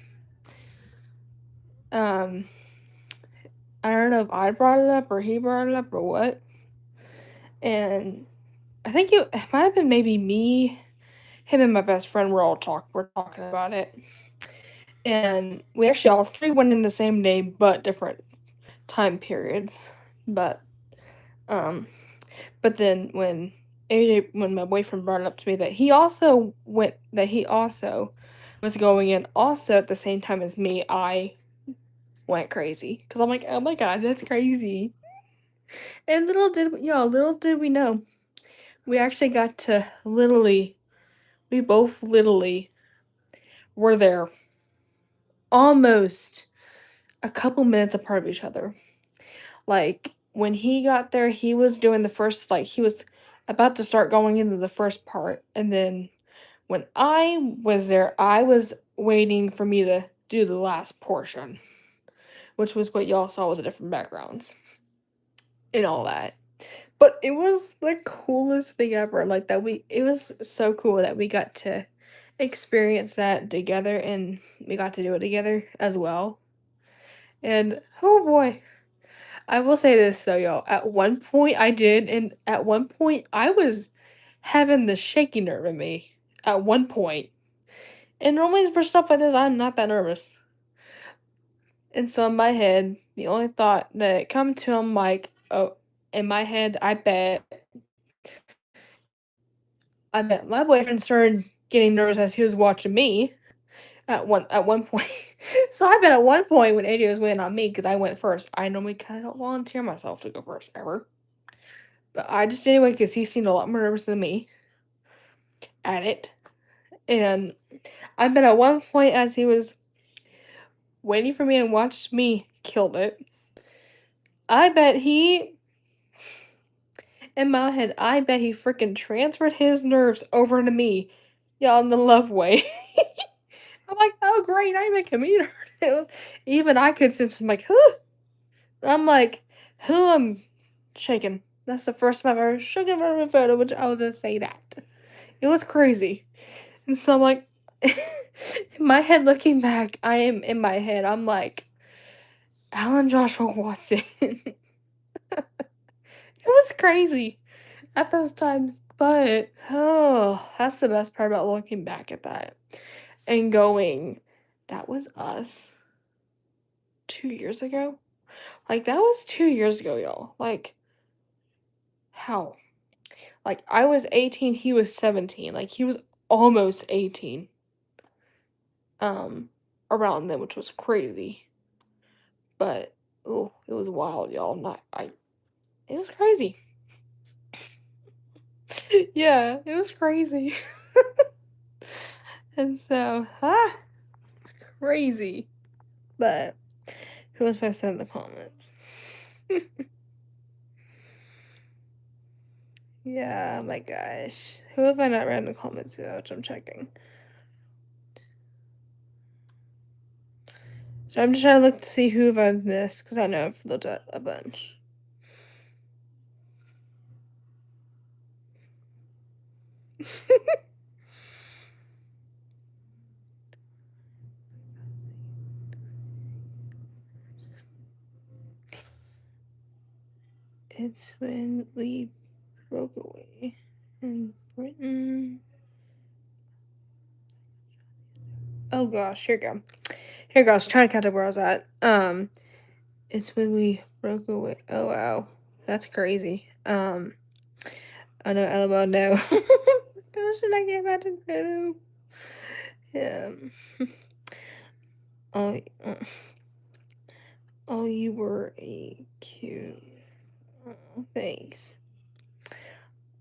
A: um, I don't know if I brought it up or he brought it up or what, and I think it might have been maybe me, him, and my best friend were talking about it, and we actually all three went in the same day, but different time periods. But um, but then when my boyfriend brought it up to me that he also was going in also at the same time as me, I went crazy because I'm like, oh my god, that's crazy. And little did we know, we actually got to we both literally were there almost a couple minutes apart of each other. Like, when he got there, he was doing the first like, he was about to start going into the first part, and then when I was there, I was waiting for me to do the last portion, which was what y'all saw with the different backgrounds and all that. But it was the coolest thing ever, like, that we it was so cool that we got to experience that together, and we got to do it together as well. And, oh boy, I will say this though, y'all, at one point I did, and at one point I was having the shaky nerve in me at one point. And normally for stuff like this, I'm not that nervous. And so in my head, the only thought that come to him like, oh, in my head, I bet my boyfriend started getting nervous as he was watching me at one point. So I bet at one point when AJ was waiting on me because I went first, I normally kind of don't volunteer myself to go first ever, but I just did anyway because he seemed a lot more nervous than me at it. And I bet at one point as he was waiting for me and watched me killed it, I bet he in my head, I bet he freaking transferred his nerves over to me. Yeah, in the love way. I'm like, "Oh, great, I'm a comedian." It was even I could sense, I'm like, "Huh." I'm like, "Huh, I'm shaking." That's the first time I've ever shaken from a photo, which I will just say that. It was crazy. And so I'm like in my head looking back, I am in my head, I'm like, "Alan Joshua Watson." It was crazy at those times, but, oh, that's the best part about looking back at that and going, "That was us 2 years ago?" Like, that was 2 years ago, y'all. Like, how? Like, I was 18, he was 17, like, he was almost 18, um, around then, which was crazy, but, oh, it was wild, y'all, not I it was crazy. Yeah, it was crazy. And so, it's crazy. But who was posted in the comments? Yeah, oh my gosh. Who have I not read in the comments yet, which I'm checking? So I'm just trying to look to see who have I missed, because I know I've looked at a bunch. It's when we broke away. In Britain. Oh gosh, here we go. Here we go. I was trying to catch up where I was at. It's when we broke away. Oh wow. That's crazy. Oh no, LOL, no. How should I get back to no? Yeah. Oh, uh, oh, you were a cute. Oh, thanks.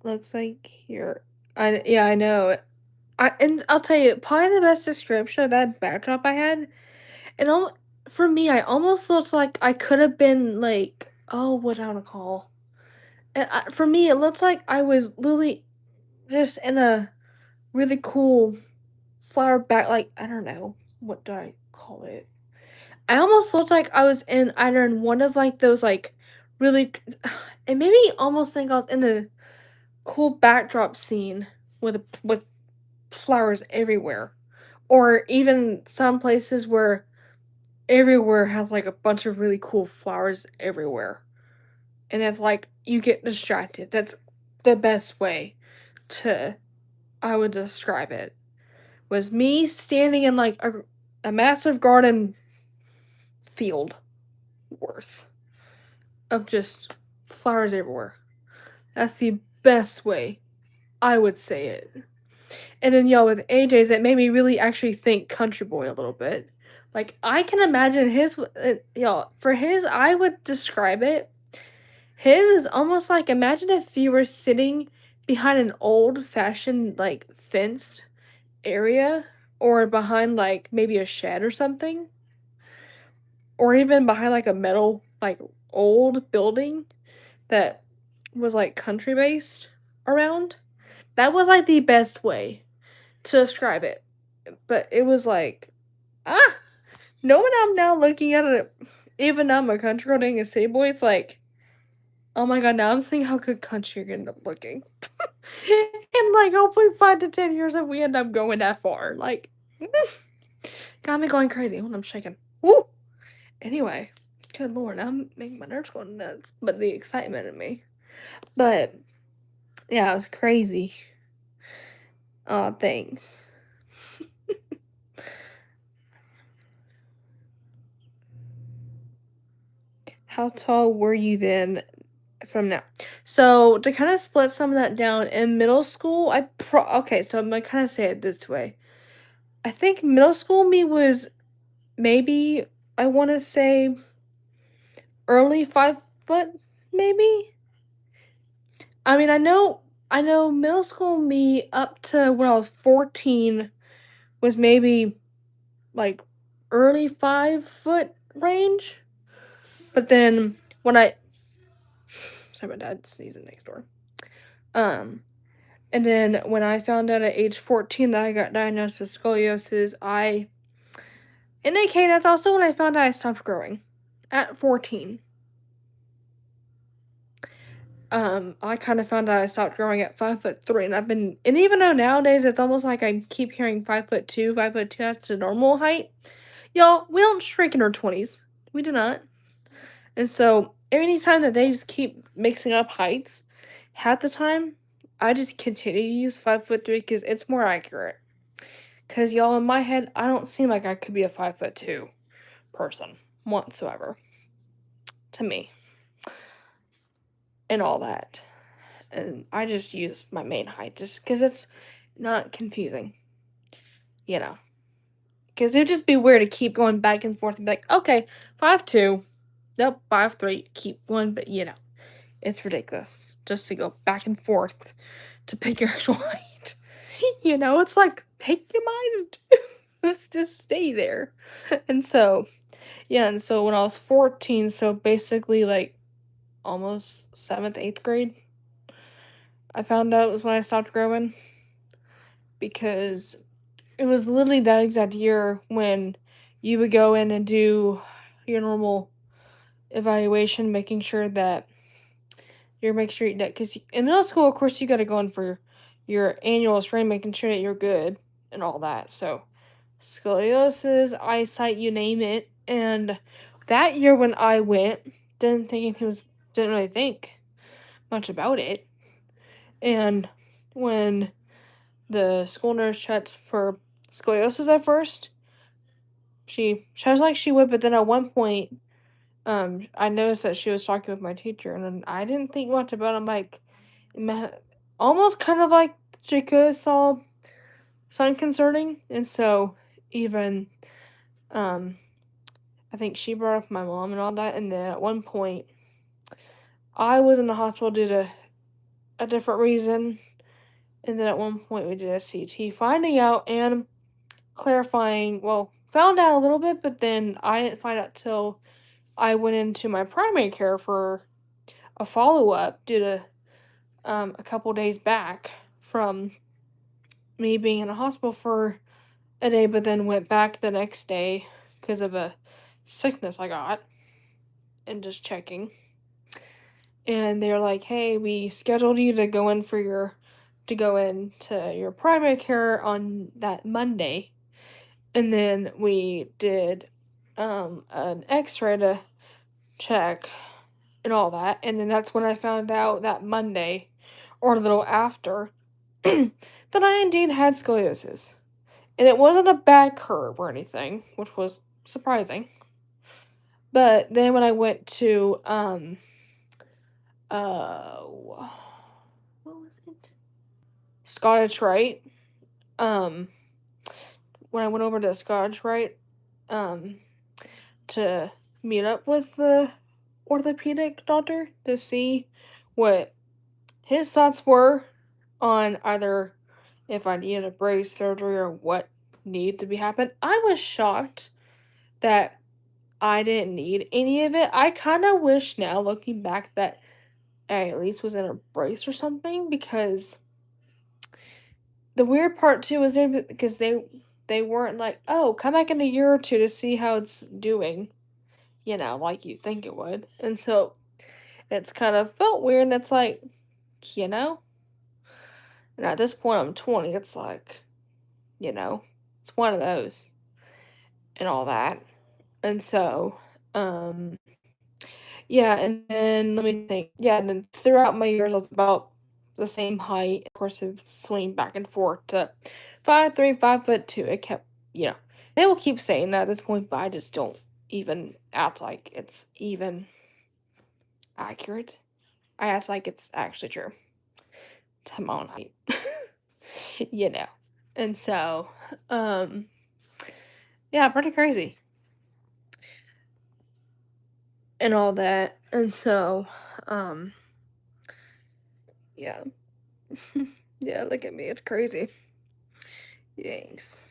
A: Looks like you're. I yeah, I know. And I'll tell you, probably the best description of that backdrop I had, and for me, I almost looks like I could have been like, oh, what I want to call. For me, it looks like I was literally just in a really cool flower back. Like I don't know what do I call it. I almost looked like I was in either in one of, like, those, like, really it made me almost think I was in a cool backdrop scene with flowers everywhere, Or even some places where everywhere has, like, a bunch of really cool flowers everywhere, and it's like, you get distracted. That's the best way to I would describe it, was me standing in, like, a massive garden field worth of just flowers everywhere. That's the best way I would say it. And then, y'all, with AJ's, it made me really actually think Country Boy a little bit. Like, I can imagine y'all, for his, I would describe it. His is almost like, imagine if you were sitting behind an old fashioned, like, fenced area, or behind, like, maybe a shed or something, or even behind, like, a metal, like, old building that was, like, country based around. That was, like, the best way to describe it. But it was like, ah, knowing I'm now looking at it, even though I'm a country girl dating a city boy, it's like, oh my god, now I'm seeing how good country you're gonna end up looking. And like, hopefully 5 to 10 years if we end up going that far. Like, got me going crazy. Hold on, I'm shaking. Woo! Anyway, good lord, I'm making my nerves go nuts. But the excitement in me. But yeah, it was crazy. Aw, thanks. How tall were you then from now? So, to kinda split some of that down, in middle school, okay, so I'm gonna kinda say it this way. I think middle school me was maybe, I wanna say early 5 foot, maybe? I mean, I know middle school me up to when I was 14 was maybe, like, early 5 foot range, but then when I sorry, my dad's sneezing next door. Um, and then when I found out at age 14 that I got diagnosed with scoliosis, I indicate that's also when I found out I stopped growing at 14. I kind of found out I stopped growing at 5'3", and even though nowadays it's almost like I keep hearing 5'2", 5'2", that's the normal height. Y'all, we don't shrink in our 20s. We do not. And so, anytime that they just keep mixing up heights, half the time, I just continue to use 5'3" because it's more accurate. Because, y'all, in my head, I don't seem like I could be a 5'2" person whatsoever. To me. And all that. And I just use my main height just because it's not confusing. You know. Because it would just be weird to keep going back and forth and be like, okay, 5'2". Nope, 5'3". Keep going, but it's ridiculous just to go back and forth to pick your actual height. It's like, pick your mind. Let's just stay there. And so, yeah, and so when I was 14, so basically like almost 7th, 8th grade, I found out was when I stopped growing because it was literally that exact year when you would go in and do your normal evaluation, making sure that you're making sure that because in middle school, of course, you got to go in for your annual screen, making sure that you're good and all that. So, scoliosis, eyesight, you name it. And that year when I went, didn't really think much about it. And when the school nurse checked for scoliosis at first, she was like she would, but then at one point, I noticed that she was talking with my teacher, and then I didn't think much about it. I'm like, ma almost kind of like Jakua saw something concerning, and so even, um, I think she brought up my mom and all that, and then at one point, I was in the hospital due to a different reason, and then at one point we did a CT, finding out and clarifying, well, found out a little bit, but then I didn't find out till I went into my primary care for a follow-up due to a couple days back from me being in a hospital for a day, but then went back the next day because of a sickness I got and just checking. And they're like, "Hey, we scheduled you to go into your primary care on that Monday." And then we did an x-ray to check and all that. And then that's when I found out that Monday or a little after that I indeed had scoliosis. And it wasn't a bad curve or anything, which was surprising. But then when I went to what was it? Scottish Rite. Um when I went over to Scottish Rite, um to meet up with the orthopedic doctor to see what his thoughts were on either if I needed a brace surgery or what needed to be happen. I was shocked that I didn't need any of it. I kind of wish now, looking back, that I at least was in a brace or something because the weird part too was because they weren't like, oh, come back in a year or two to see how it's doing, like you think it would. And so it's kind of felt weird. And it's like, you know, and at this point I'm 20. It's like, you know, it's one of those and all that. And so, yeah, and then let me think. Yeah, and then throughout my years, I was about the same height. Of course, it would swing back and forth to 5'3", 5'2". It kept, they will keep saying that at this point, but I just don't even act like it's even accurate. I act like it's actually true to my own height, you know. And so, um, yeah, pretty crazy and all that. And so, um, yeah. Yeah, look at me, it's crazy. Thanks.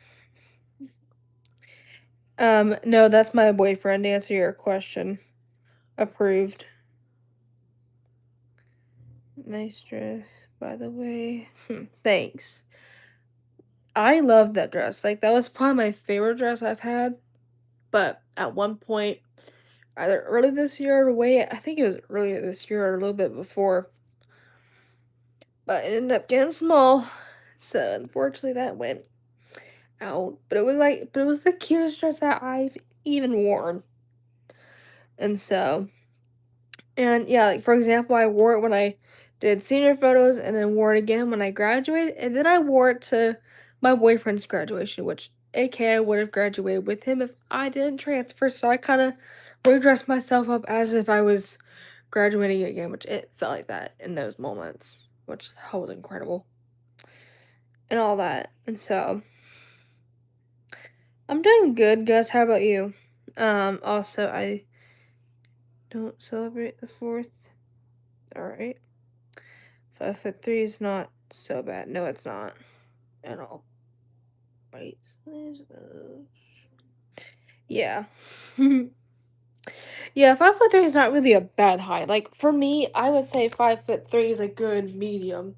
A: No, that's my boyfriend to answer your question. Approved. Nice dress, by the way. Thanks. I love that dress. Like, that was probably my favorite dress I've had. But at one point, either early this year or I think it was earlier this year or a little bit before. But it ended up getting small. So unfortunately that went out. But it was the cutest dress that I've even worn. And so, and yeah, like for example, I wore it when I did senior photos and then wore it again when I graduated, and then I wore it to my boyfriend's graduation, which aka I would have graduated with him if I didn't transfer. So I kind of redressed myself up as if I was graduating again, which it felt like that in those moments, which was incredible and all that. And so I'm doing good, Gus. How about you? Also, I don't celebrate the 4th. All right. 5'3" is not so bad. No, it's not at all. Wait, yeah. Yeah, 5'3" is not really a bad height. Like for me, I would say 5'3" is a good medium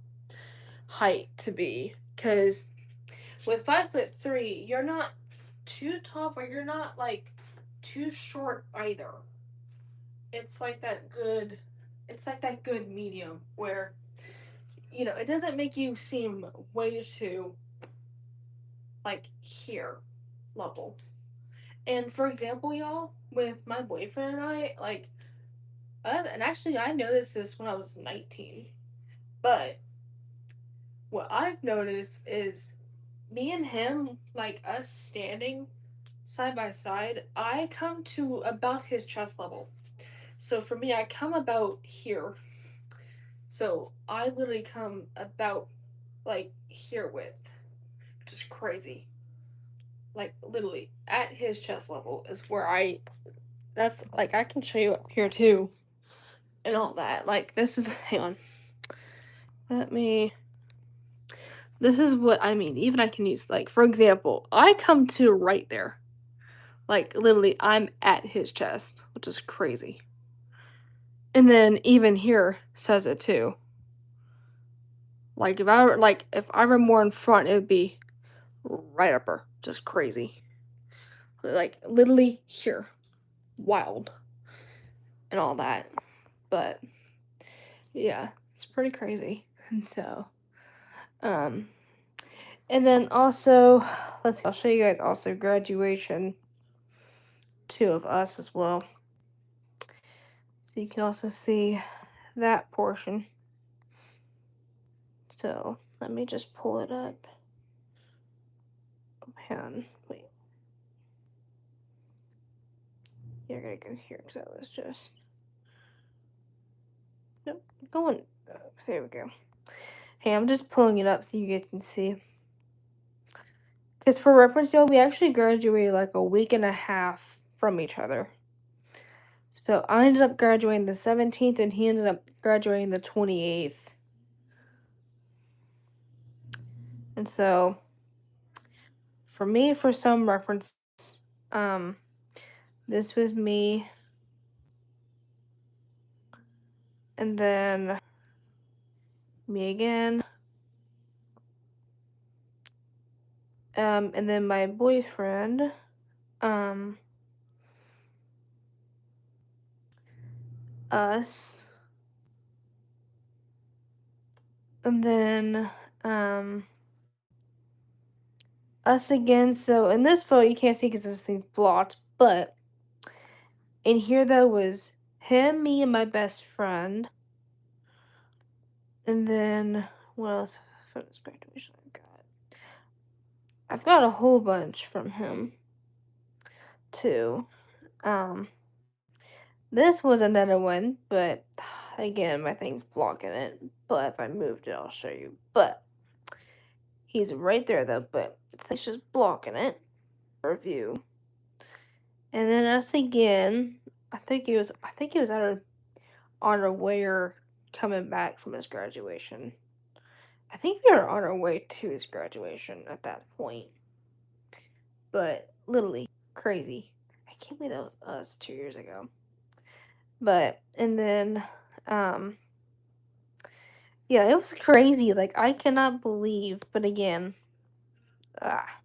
A: height to be. Cause with 5'3", you're not too tall, but you're not like too short either. It's like that good. It's like that good medium where it doesn't make you seem way too like here level. And for example, y'all, with my boyfriend and I, like, and actually I noticed this when I was 19, but what I've noticed is me and him, like us standing side by side, I come to about his chest level. So for me, I come about here. So I literally come about like here width, which is crazy. Like literally at his chest level is where that's like I can show you up here too and all that. Like this is hang on. Let me This is what I mean. Even I can use like for example, I come to right there. Like literally I'm at his chest, which is crazy. And then even here says it too. If I were more in front, it would be right up her. Just crazy. Like literally here. Wild. And all that. But yeah, it's pretty crazy. And so, um, And then also, let's see, I'll show you guys also graduation two of us as well. So you can also see that portion. So let me just pull it up. Oh, hang on, wait. You're gonna go here because that was just. Nope, going. There we go. Hey, I'm just pulling it up so you guys can see. Because for reference, y'all, we actually graduated like a week and a half from each other. So I ended up graduating the 17th and he ended up graduating the 28th. And so for me, for some reference, um, this was me. And then me again. And then my boyfriend, us. And then, us again. So in this photo, you can't see because this thing's blocked, but in here though was him, me, and my best friend. And then what else? Photos graduation I've got a whole bunch from him too. This was another one, but again, my thing's blocking it. But if I moved it, I'll show you. But he's right there though, but it's just blocking it. Review. And then us again. I think he was on our way or coming back from his graduation. I think we were on our way to his graduation at that point. But literally crazy. I can't believe that was us 2 years ago. But and then yeah, it was crazy. Like I cannot believe, but again, ah.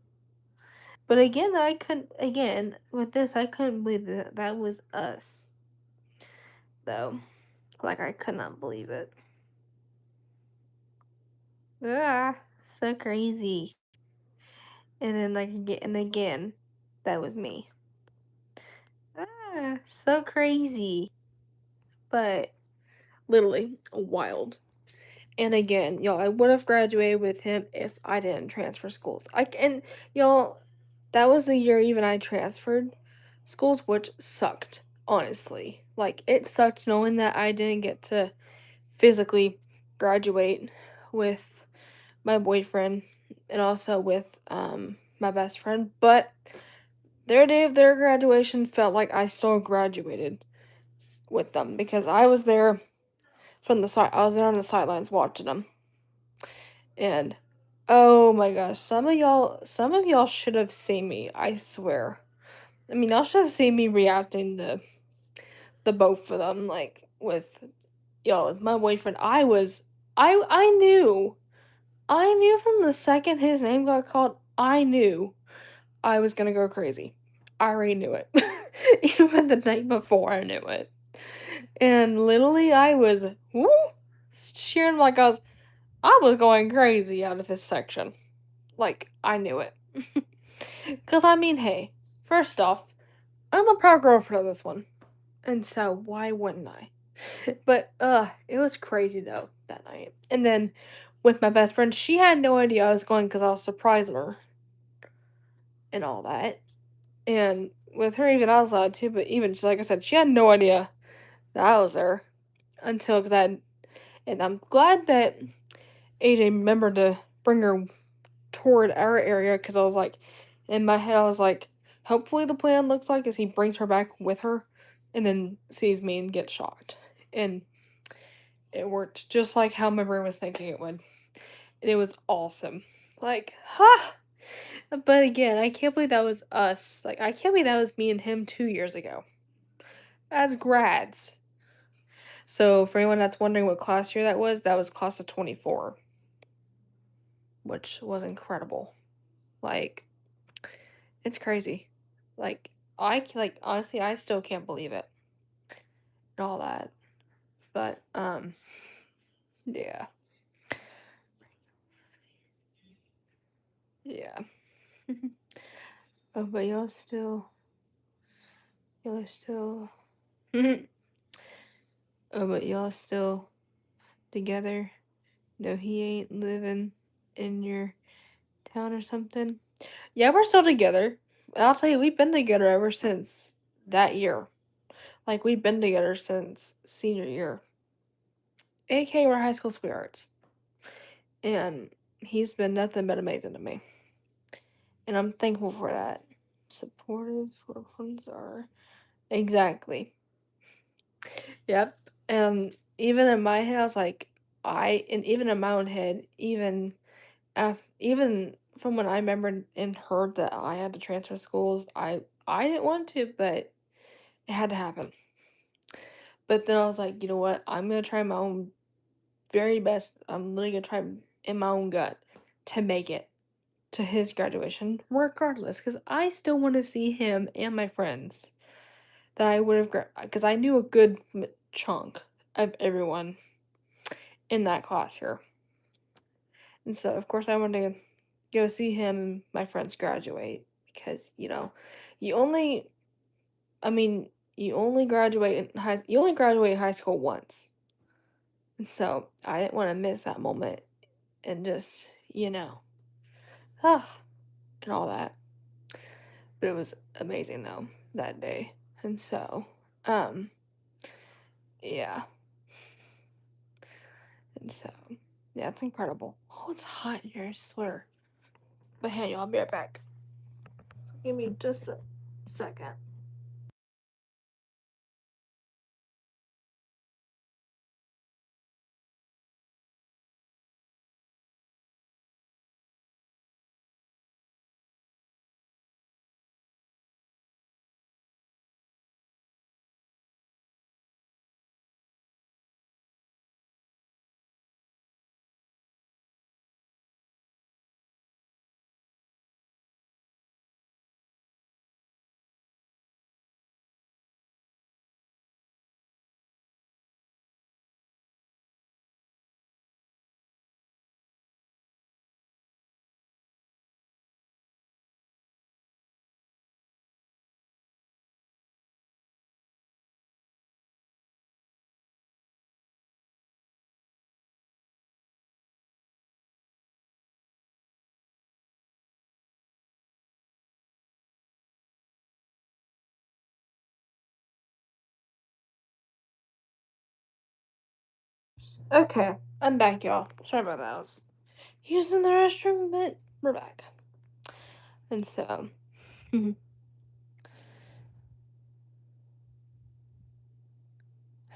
A: But again, I couldn't again with this I couldn't believe that that was us. Though. Like I could not believe it. Ah, so crazy. And then like again and again, that was me. Ah, so crazy. But literally wild. And again, y'all, I would have graduated with him if I didn't transfer schools. And y'all, that was the year even I transferred schools, which sucked, honestly. Like it sucked knowing that I didn't get to physically graduate with my boyfriend and also with my best friend, but their day of their graduation felt like I still graduated with them because I was there from the side. I was there on the sidelines watching them. And oh my gosh, some of y'all should have seen me, I swear. I mean, y'all should have seen me reacting to the both of them, like with y'all, with my boyfriend. I knew from the second his name got called, I knew I was gonna go crazy. I already knew it. Even the night before, I knew it. And literally, I was woo, cheering like I was going crazy out of his section. Like, I knew it. Because, I mean, hey, first off, I'm a proud girl for this one. And so, why wouldn't I? But, it was crazy, though, that night. And then, with my best friend, she had no idea I was going because I was surprising her. And all that. And with her, even I was loud too, but even, like I said, she had no idea that I was there. Until, because and I'm glad that AJ remembered to bring her toward our area because I was like, in my head, I was like, hopefully the plan looks like is he brings her back with her and then sees me and gets shocked. And it worked just like how my brain was thinking it would. And it was awesome. Like, ha! But again, I can't believe that was us. Like, I can't believe that was me and him 2 years ago. As grads. So, for anyone that's wondering what class year that was class of 24. Which was incredible. Like, it's crazy. Like, honestly, I still can't believe it. And all that. But, yeah. Oh, but y'all are still, oh, but y'all still together. No, he ain't living in your town or something. Yeah, we're still together. And I'll tell you, we've been together ever since that year. Like, we've been together since senior year. AK, we're high school sweethearts. And he's been nothing but amazing to me. And I'm thankful for that. Supportive friends are. Exactly. Yep. And even in my head, I was like, and even in my own head, even from when I remembered and heard that I had to transfer schools, I didn't want to, but it had to happen. But then I was like, you know what? I'm gonna try my own very best. I'm literally gonna try in my own gut to make it to his graduation, regardless, because I still want to see him and my friends that I would have, because I knew a good chunk of everyone in that class here. And so, of course, I wanted to go see him and my friends graduate because, you only, I mean, you only graduate high school once. And so, I didn't want to miss that moment and just, ah, and all that. But it was amazing though that day. And so, um, yeah. And so, yeah, it's incredible. Oh, it's hot in here, I swear. But hey, y'all, I'll be right back. So give me just a second. Okay, I'm back, y'all. Sorry about that. I was using the restroom, but we're back. And so,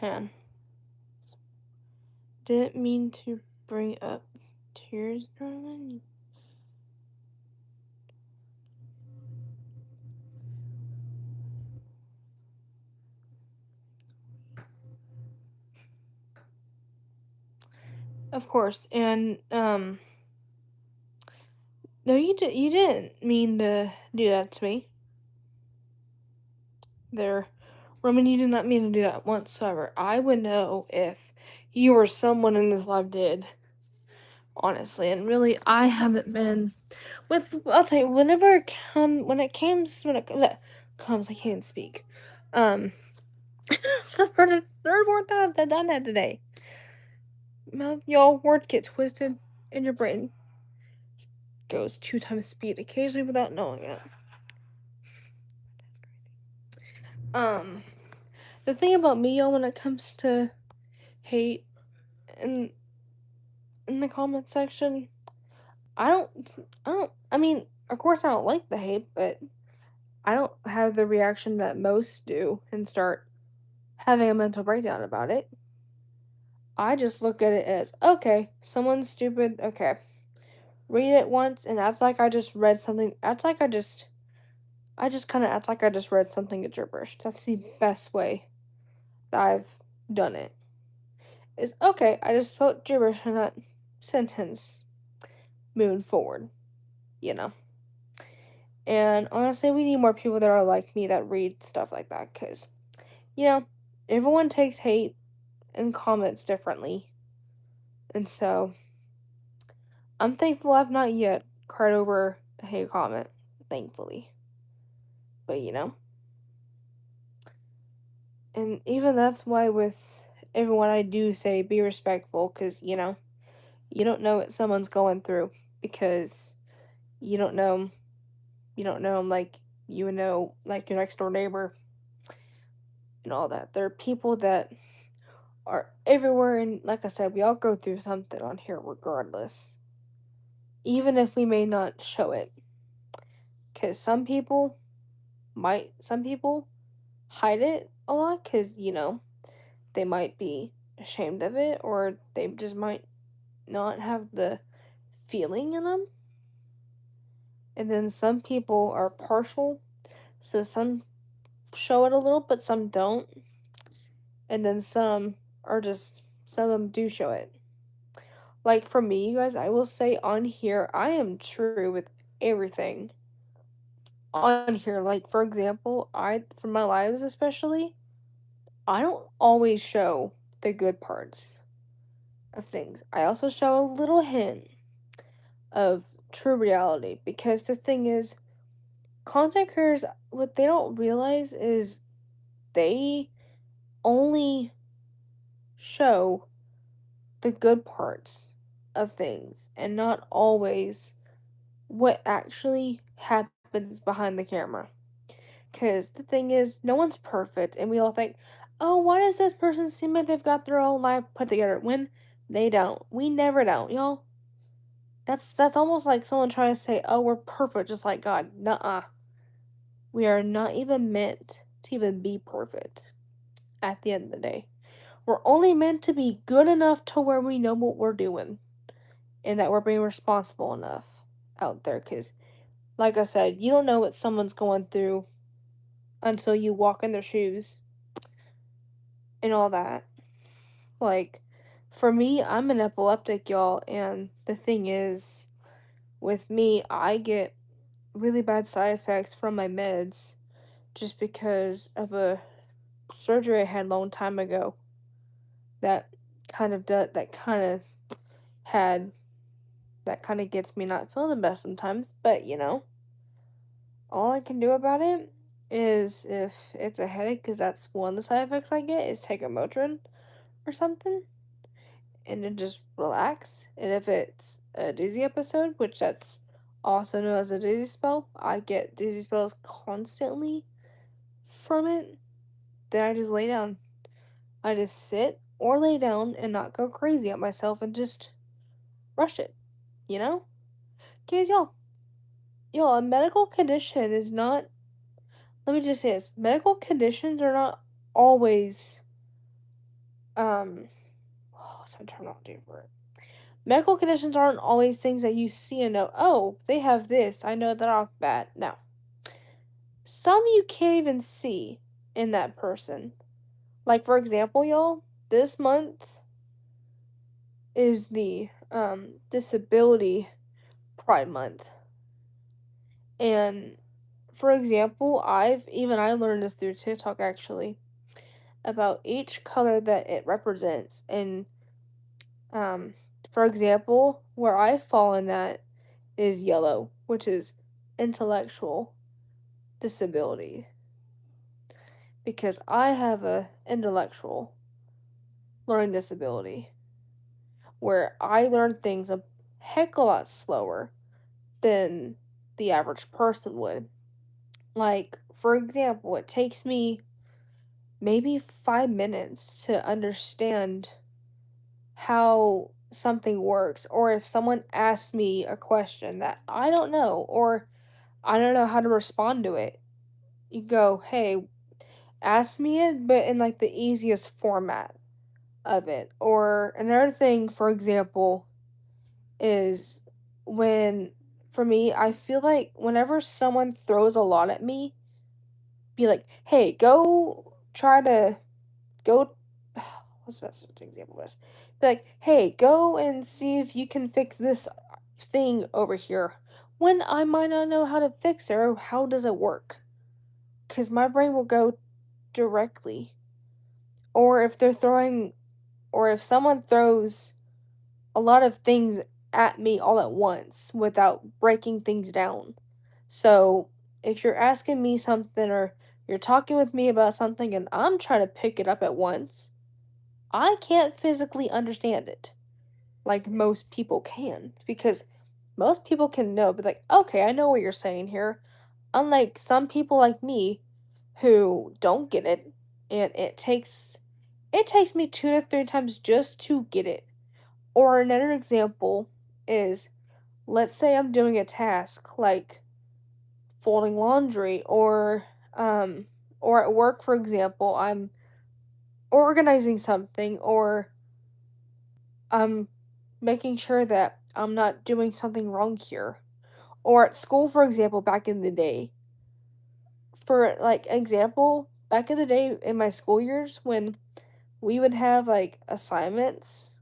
A: man, didn't mean to bring up tears, darling. Of course, and no, you didn't mean to do that to me. There, Roman, you did not mean to do that whatsoever. I would know if you or someone in this life did, honestly. And really, I haven't been I'll tell you, when it comes, I can't speak. Um, for the third, fourth time I've done that today. Mouth, y'all, words get twisted, and your brain goes 2 times speed occasionally without knowing it. Um, the thing about me, y'all, when it comes to hate in in the comment section, I don't, I mean, of course, I don't like the hate, but I don't have the reaction that most do and start having a mental breakdown about it. I just look at it as, okay, someone's stupid, okay. Read it once and that's like I just read something. That's like I just kind of act like I just read something gibberish. That's the best way that I've done it. Is okay, I just spoke gibberish in that sentence moving forward, you know. And honestly, we need more people that are like me that read stuff like that because, you know, everyone takes hate and comments differently. And so, I'm thankful I've not yet cried over a hate comment thankfully. But and even that's why with everyone I do say be respectful, because you don't know what someone's going through, because you don't know you don't know 'em like you would know like your next door neighbor and all that. There are people that are everywhere, and like I said, we all go through something on here regardless, even if we may not show it. Because some people hide it a lot because, they might be ashamed of it, or they just might not have the feeling in them. And then some people are partial, so some show it a little, but some don't. And then some of them do show it. Like for me, you guys, I will say on here, I am true with everything on here. Like, for example, for my lives especially, I don't always show the good parts of things. I also show a little hint of true reality, because the thing is, content creators, what they don't realize is they only show the good parts of things and not always what actually happens behind the camera. Because the thing is, no one's perfect, and we all think, oh, why does this person seem like they've got their own life put together? When they don't. We never don't, y'all. That's almost like someone trying to say, oh, we're perfect just like God. Nuh-uh. We are not even meant to even be perfect at the end of the day. We're only meant to be good enough to where we know what we're doing and that we're being responsible enough out there. Because, like I said, you don't know what someone's going through until you walk in their shoes and all that. Like, for me, I'm an epileptic, y'all, and the thing is, with me, I get really bad side effects from my meds just because of a surgery I had a long time ago that had that kind of gets me not feeling the best sometimes. But all I can do about it is, if it's a headache, because that's one of the side effects I get, is take a Motrin or something and then just relax. And if it's a dizzy episode, which that's also known as a dizzy spell, I get dizzy spells constantly from it, then I just lay down. I just sit or lay down and not go crazy at myself and just rush it, you know? Because y'all, a medical condition is not, let me just say this, medical conditions are not always, what's my terminology for it? Medical conditions aren't always things that you see and know, oh, they have this, I know that off bat. No. Some you can't even see in that person. Like, for example, y'all, this month is the disability pride month. And for example, I learned this through TikTok actually, about each color that it represents. And um for example, where I fall in that is yellow, which is intellectual disability, because I have a intellectual learning disability where I learn things a heck a lot slower than the average person would. Like, for example, it takes me maybe 5 minutes to understand how something works, or if someone asks me a question that I don't know, or I don't know how to respond to it, you go, hey, ask me it, but in like the easiest format of it. Or another thing, for example, is when, for me, I feel like whenever someone throws a lot at me, be like, hey, go, what's the best example of this? Be like, hey, go and see if you can fix this thing over here. When I might not know how to fix it or how does it work. Because my brain will go directly. Or if they're throwing, or if someone throws a lot of things at me all at once without breaking things down, So, if you're asking me something or you're talking with me about something and I'm trying to pick it up at once, I can't physically understand it like most people can because most people can know, but like, okay, I know what you're saying here. Unlike some people like me who don't get it, and it takes me 2 to 3 times just to get it. Or another example is, let's say I'm doing a task like folding laundry um or at work, for example, I'm organizing something, or I'm making sure that I'm not doing something wrong here. Or at school, for example, back in the day. For like example, back in the day in my school years when we would have like assignments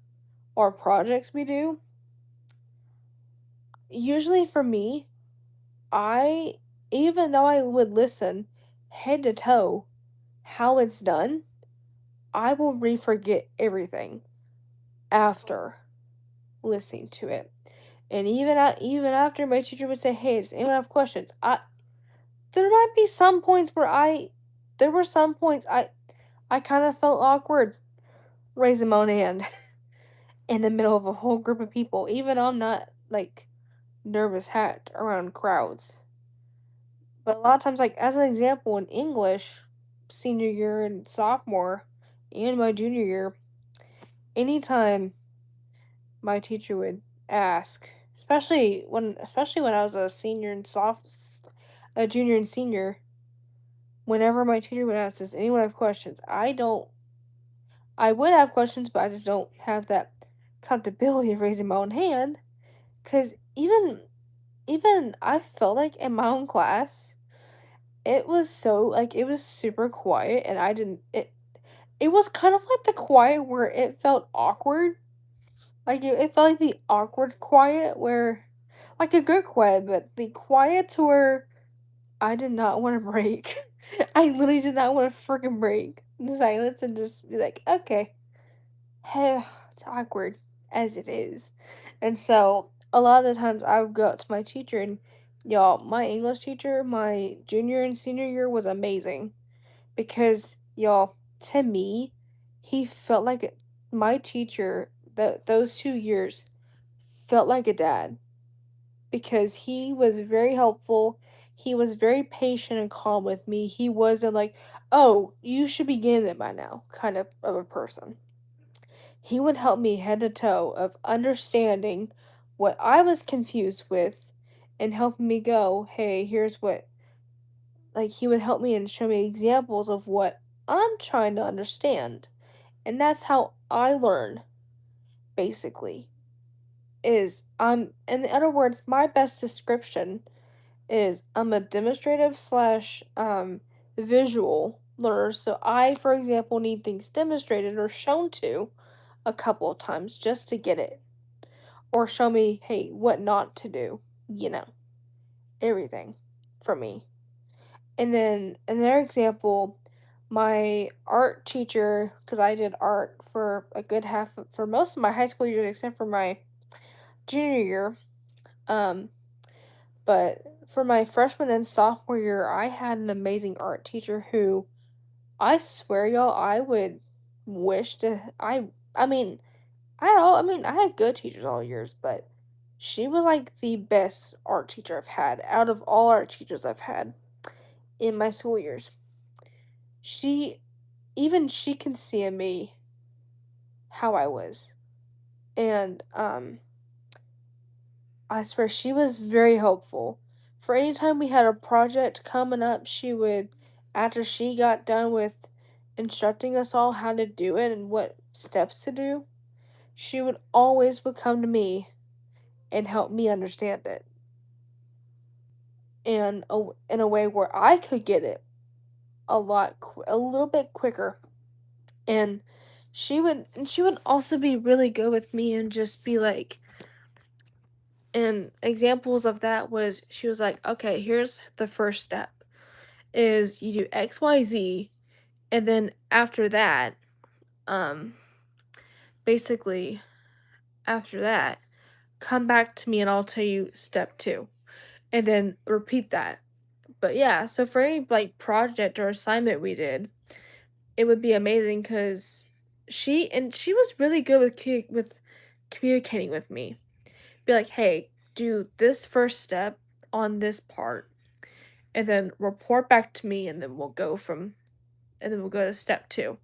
A: or projects we do, usually for me, I even though I would listen head to toe how it's done, I will re-forget everything after listening to it. And even after my teacher would say, "Hey, does anyone have questions?" There might be some points where there were some points I kind of felt awkward raising my own hand in the middle of a whole group of people. Even I'm not like nervous hat around crowds. But a lot of times, like as an example, in English, senior year and sophomore, and my junior year, anytime my teacher would ask, especially when I was a junior and senior, whenever my teacher would ask, "Does anyone have questions?" I would have questions, but I just don't have that comfortability of raising my own hand. Cause even I felt like in my own class, it was super quiet, and I didn't it was kind of like the quiet where it felt awkward. Like, it felt like the awkward quiet where like a good quiet, but the quiet to where I did not wanna break. I literally did not wanna freaking break the silence and just be like, "Okay, it's awkward as it is." And so, a lot of the times I would go up to my teacher and y'all, my English teacher, my junior and senior year was amazing because y'all, to me, he felt like my teacher, those 2 years felt like a dad because he was very helpful. He was very patient and calm with me. He wasn't like, "Oh, you should be getting it by now," kind of a person. He would help me head to toe of understanding what I was confused with and helping me go, "Hey, here's what," like he would help me and show me examples of what I'm trying to understand. And that's how I learn, basically. In other words, my best description is I'm a demonstrative slash visual learner. So I, for example, need things demonstrated or shown to a couple of times just to get it. Or show me, hey, what not to do, you know, everything for me. And then another example, my art teacher, because I did art for a good for most of my high school years, except for my junior year. Um, but for my freshman and sophomore year, I had an amazing art teacher who I swear, y'all, I would wish to. I mean, I had good teachers all years, but she was like the best art teacher I've had out of all art teachers I've had in my school years. She Even she can see in me how I was. And I swear she was very helpful. For any time we had a project coming up, she would, after she got done with instructing us all how to do it and what steps to do, she would always would come to me and help me understand it in a way where I could get it a little bit quicker. And she would also be really good with me and just be like, and examples of that was she was like, "Okay, here's the first step is you do XYZ, and then after that, um basically after that, come back to me and I'll tell you step 2." and then repeat that. But yeah, so for any like project or assignment we did, it would be amazing because she was really good with communicating with me. Be like, hey, do this first step on this part, and then report back to me, and then we'll go to step two,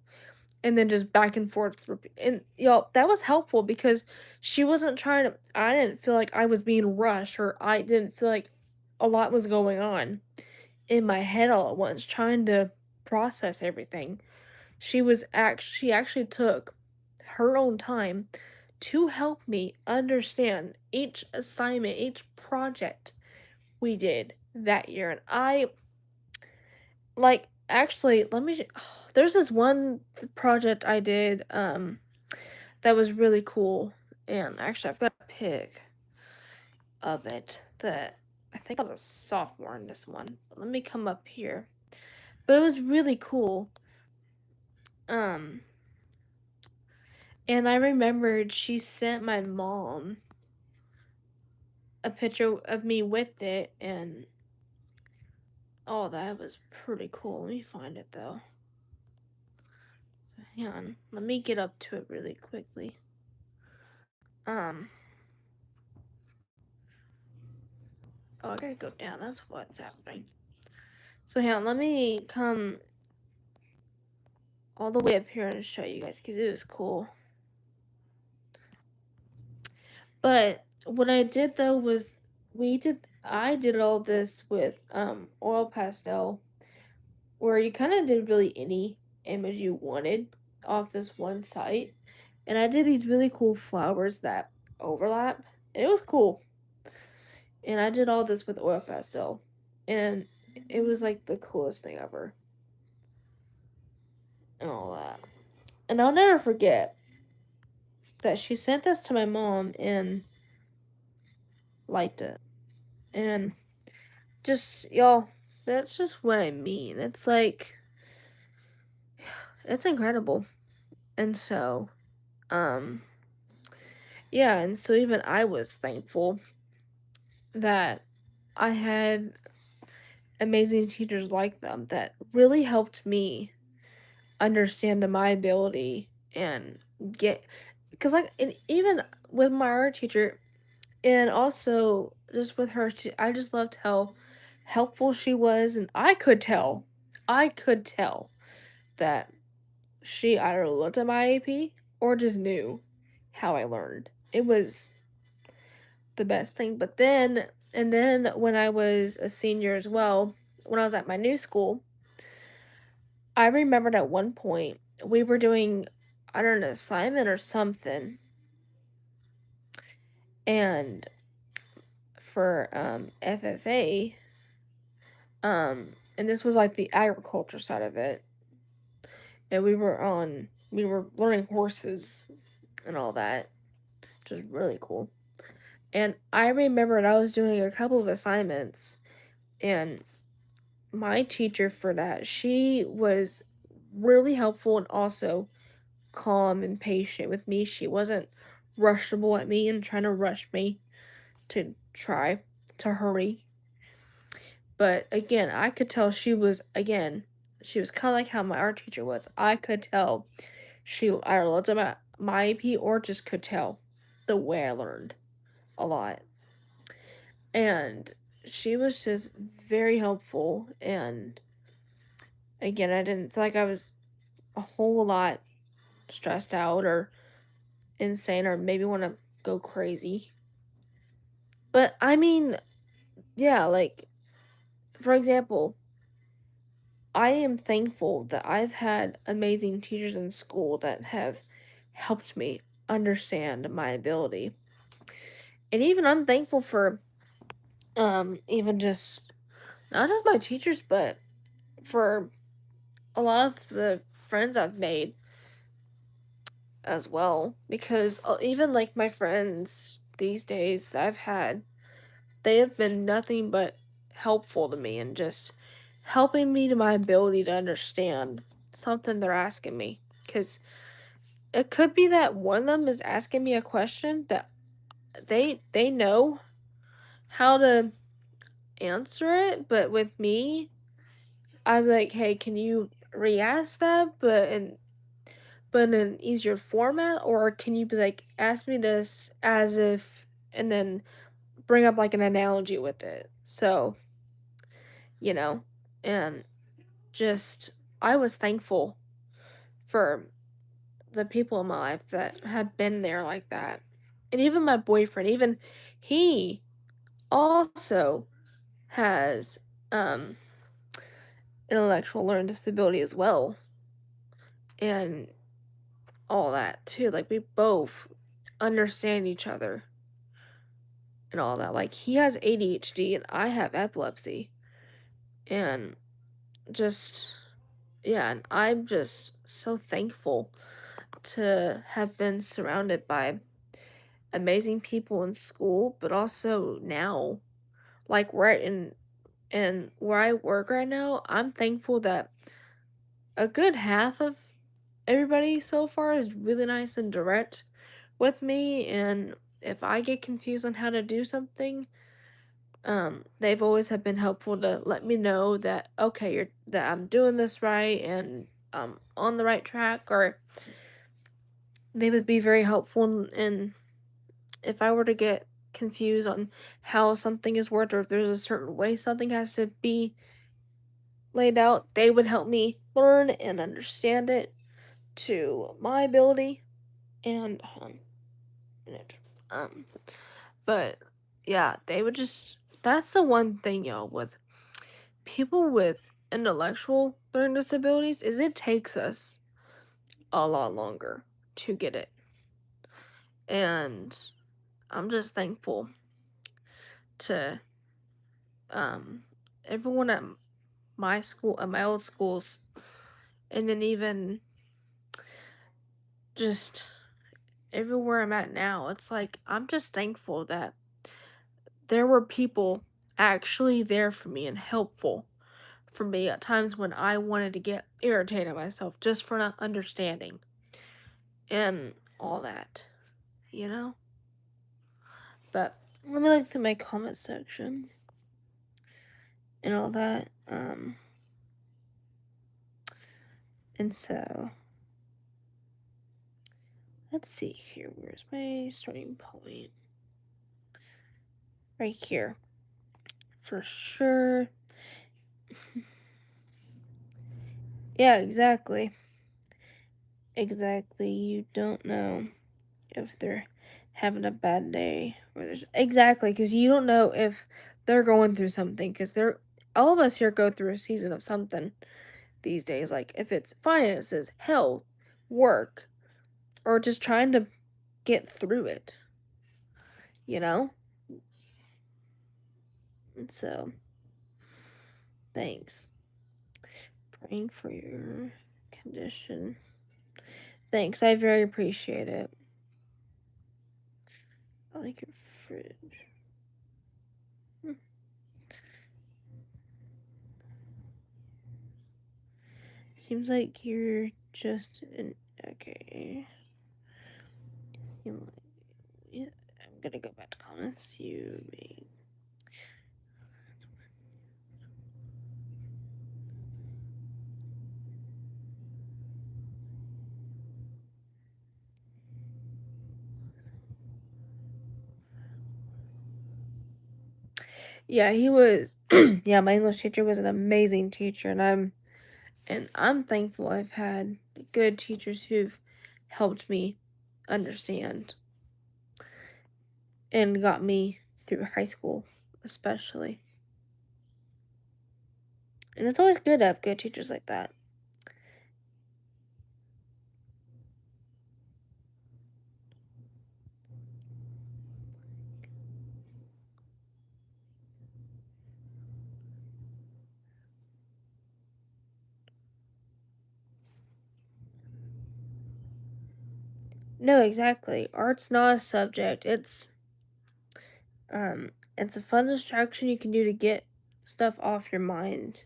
A: and then just back and forth. And y'all, that was helpful because she wasn't trying to. I didn't feel like I was being rushed, or I didn't feel like a lot was going on in my head all at once, trying to process everything. She actually took her own time to help me understand each assignment, each project we did that year. And I like actually let me there's this one project I did that was really cool. And actually I've got a pic of it that I think I was a sophomore in this one. Let me come up here. But it was really cool. Um And I remembered she sent my mom a picture of me with it, and oh, that was pretty cool. Let me find it though. So hang on, let me get up to it really quickly. Um, oh, I gotta go down. That's what's happening. So hang on, let me come all the way up here and show you guys because it was cool. But what I did though was I did all this with oil pastel where you kind of did really any image you wanted off this one site. And I did these really cool flowers that overlap. And it was cool. And I did all this with oil pastel. And it was like the coolest thing ever. And all that. And I'll never forget that she sent this to my mom and liked it. And just, y'all, that's just what I mean. It's like, it's incredible. And so, um, yeah, and so even I was thankful that I had amazing teachers like them that really helped me understand my ability and get because like and even with my art teacher and also just with her I just loved how helpful she was, and I could tell that she either looked at my AP or just knew how I learned. It was the best thing. But then and then when I was a senior as well, when I was at my new school, I remembered at one point we were doing I don't know, an assignment or something, and for FFA, and this was like the agriculture side of it, and we were learning horses and all that, which was really cool. And I remembered I was doing a couple of assignments, and my teacher for that, she was really helpful and also calm and patient with me. She wasn't rushable at me and trying to rush me to try to hurry. But again, I could tell she was kind of like how my art teacher was. I could tell she either looked at my AP or just could tell the way I learned a lot. And she was just very helpful. And again, I didn't feel like I was a whole lot stressed out or insane or maybe want to go crazy. But I mean, yeah, like for example, I am thankful that I've had amazing teachers in school that have helped me understand my ability. And even I'm thankful for even just not just my teachers but for a lot of the friends I've made as well because even like my friends these days that I've had, they have been nothing but helpful to me and just helping me to my ability to understand something they're asking me. Because it could be that one of them is asking me a question that they know how to answer it, but with me, I'm like, "Hey, can you re-ask that, but in an easier format, or can you be like, ask me this as if, and then bring up like an analogy with it." So, you know, and just I was thankful for the people in my life that have been there like that. And even my boyfriend, even he also has um intellectual learning disability as well, and all that too. Like we both understand each other and all that. Like he has ADHD and I have epilepsy. And just yeah, and I'm just so thankful to have been surrounded by amazing people in school, but also now, like right in and where I work right now, I'm thankful that a good half of everybody so far is really nice and direct with me, and if I get confused on how to do something, they've always have been helpful to let me know that okay, that I'm doing this right and I'm on the right track, or they would be very helpful in if I were to get confused on how something is worked or if there's a certain way something has to be laid out, they would help me learn and understand it to my ability and it, um but yeah, they would just that's the one thing, y'all, with people with intellectual learning disabilities is it takes us a lot longer to get it. And I'm just thankful to um everyone at my school at my old schools, and then even just everywhere I'm at now. It's like I'm just thankful that there were people actually there for me and helpful for me at times when I wanted to get irritated at myself just for not understanding and all that, you know? But let me look through my comment section and all that. And so let's see here. Where's my starting point? Right here. For sure. Yeah, exactly. Exactly. You don't know if they're having a bad day or there's exactly because you don't know if they're going through something because they're all of us here go through a season of something these days. Like if it's finances, health, work, or just trying to get through it, you know? And so, thanks. Praying for your condition. Thanks, I very appreciate it. I like your fridge. Hmm. Seems like you're just an okay. Seem like yeah, I'm gonna go back to comments. You may. Yeah, he was. Yeah, my English teacher was an amazing teacher, and I'm thankful I've had good teachers who've helped me understand and got me through high school, especially. And it's always good to have good teachers like that. No, exactly. Art's not a subject. Um, it's a fun distraction you can do to get stuff off your mind.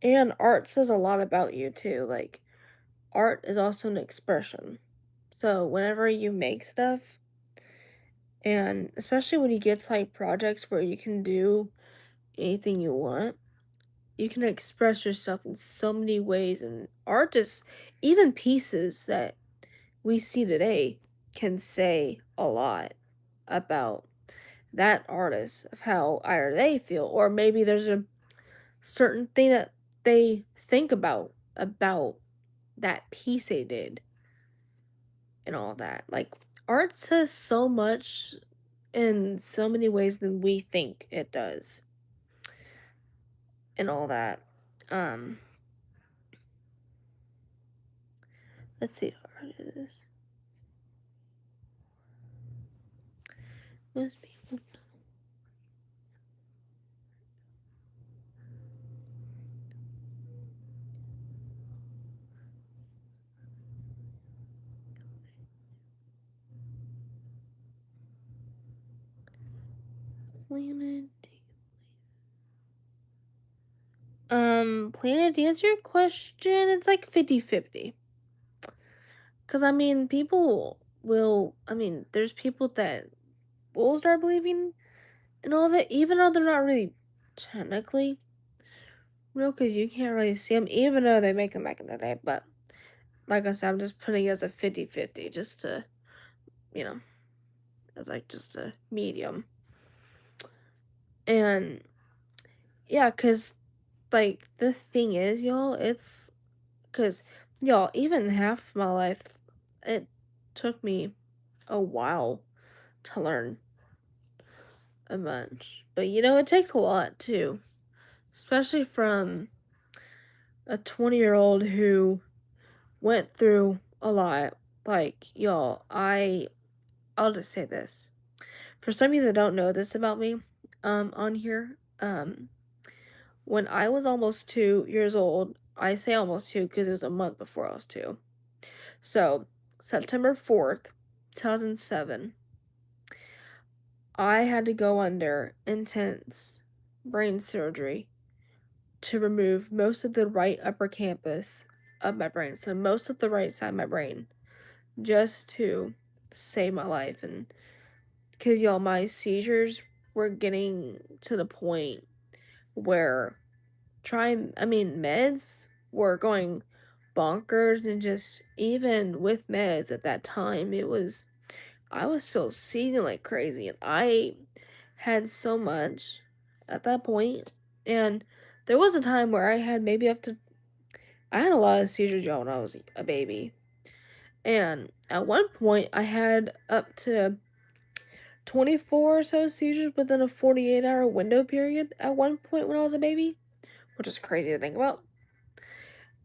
A: And art says a lot about you too. Like art is also an expression. So whenever you make stuff, and especially when you get to like projects where you can do anything you want. You can express yourself in so many ways, and art is even pieces that we see today can say a lot about that artist of how either they feel or maybe there's a certain thing that they think about that piece they did and all that. Like art says so much in so many ways than we think it does and all that. Um let's see. Most people planet. Planet, to answer your question, it's like 50-50. Cause I mean people will I mean, there's people that will start believing in all of it, even though they're not really technically real, cause you can't really see them, even though they make them back in the day. But like I said, I'm just putting it as a 50-50, just to, you know, as like just a medium. And yeah, cause like the thing is, y'all, it's cause y'all, even half my life, it took me a while to learn a bunch. But you know, it takes a lot too, especially from a 20-year-old who went through a lot. Like, y'all, I'll just say this. For some of you that don't know this about me, on here, when I was almost 2 years old, I say almost two because it was a month before I was two. So, September 4th, 2007, I had to go under intense brain surgery to remove most of the right upper campus of my brain. So, most of the right side of my brain just to save my life. And because y'all, my seizures were getting to the point where meds were going bonkers, and just even with meds at that time, I was still seizing like crazy, and I had so much at that point. And there was a time where I had a lot of seizures, y'all, when I was a baby. And at one point, I had up to 24 or so seizures within a 48-hour window period at one point when I was a baby, which is crazy to think about.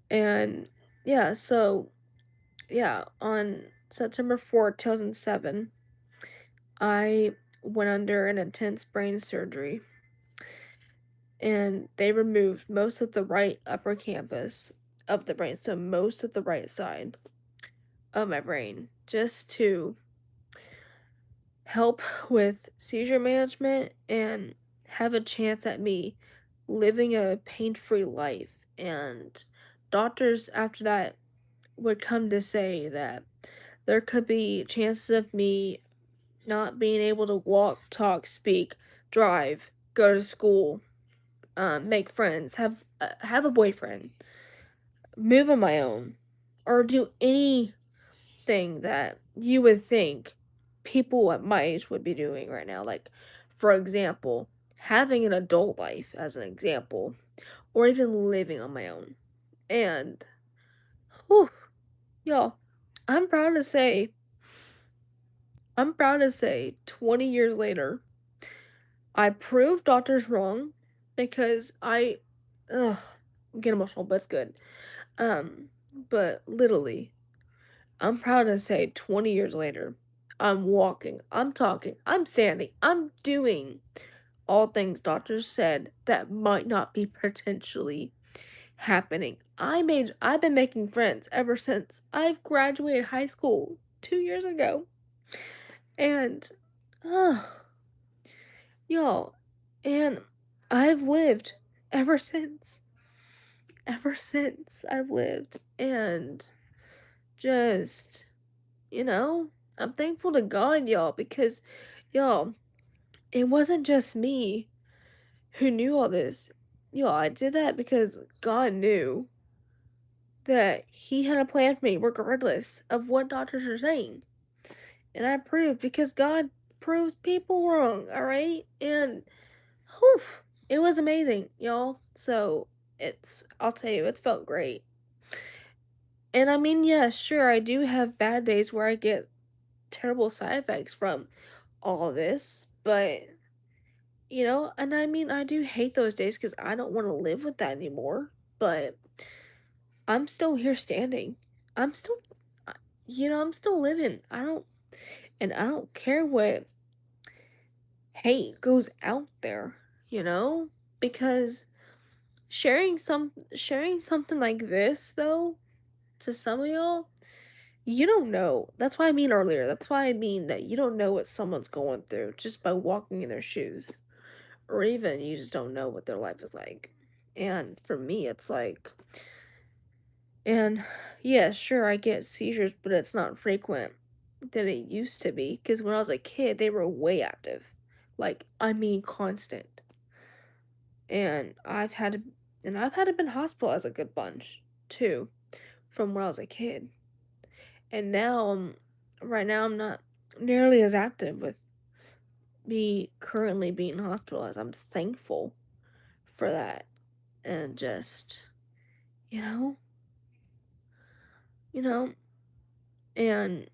A: And yeah, so yeah, on September 4th, 2007, I went under an intense brain surgery, and they removed most of the right upper campus of the brain, so most of the right side of my brain, just to help with seizure management and have a chance at me living a pain-free life. And doctors after that would come to say that there could be chances of me not being able to walk, talk, speak, drive, go to school, make friends, have a boyfriend, move on my own, or do anything that you would think people at my age would be doing right now. Like, for example, having an adult life, as an example, or even living on my own. And, whew, y'all, I'm proud to say, I'm proud to say, 20 years later, I proved doctors wrong because ugh, I'm getting emotional, but it's good. Um, but literally, I'm proud to say 20 years later, I'm walking, I'm talking, I'm standing, I'm doing all things doctors said that might not be potentially happening. I've been making friends ever since I've graduated high school 2 years ago. And ugh, y'all, and I've lived ever since. Ever since I've lived. And just, you know, I'm thankful to God, y'all, because, y'all, it wasn't just me who knew all this. I did that because God knew that He had a plan for me regardless of what doctors are saying. And I proved because God proves people wrong, alright? And whew, it was amazing, y'all. So I'll tell you, it's felt great. And I mean, yeah, sure, I do have bad days where I get terrible side effects from all of this, but and I mean, I do hate those days because I don't want to live with that anymore. But I'm still here standing. I'm still, I- I'm still living. And I don't care what hate goes out there, you know, because sharing something like this though to some of y'all, you don't know. That's why I mean earlier. That's why I mean that you don't know what someone's going through just by walking in their shoes. Or even you just don't know what their life is like. And for me, it's like, and yeah, sure, I get seizures, but it's not frequent than it used to be. Because when I was a kid, they were way active. Like, I mean, constant. And I've had to been hospitalized a good bunch too, from when I was a kid. And right now, I'm not nearly as active with me currently being hospitalized. I'm thankful for that. And just, you know, you know, and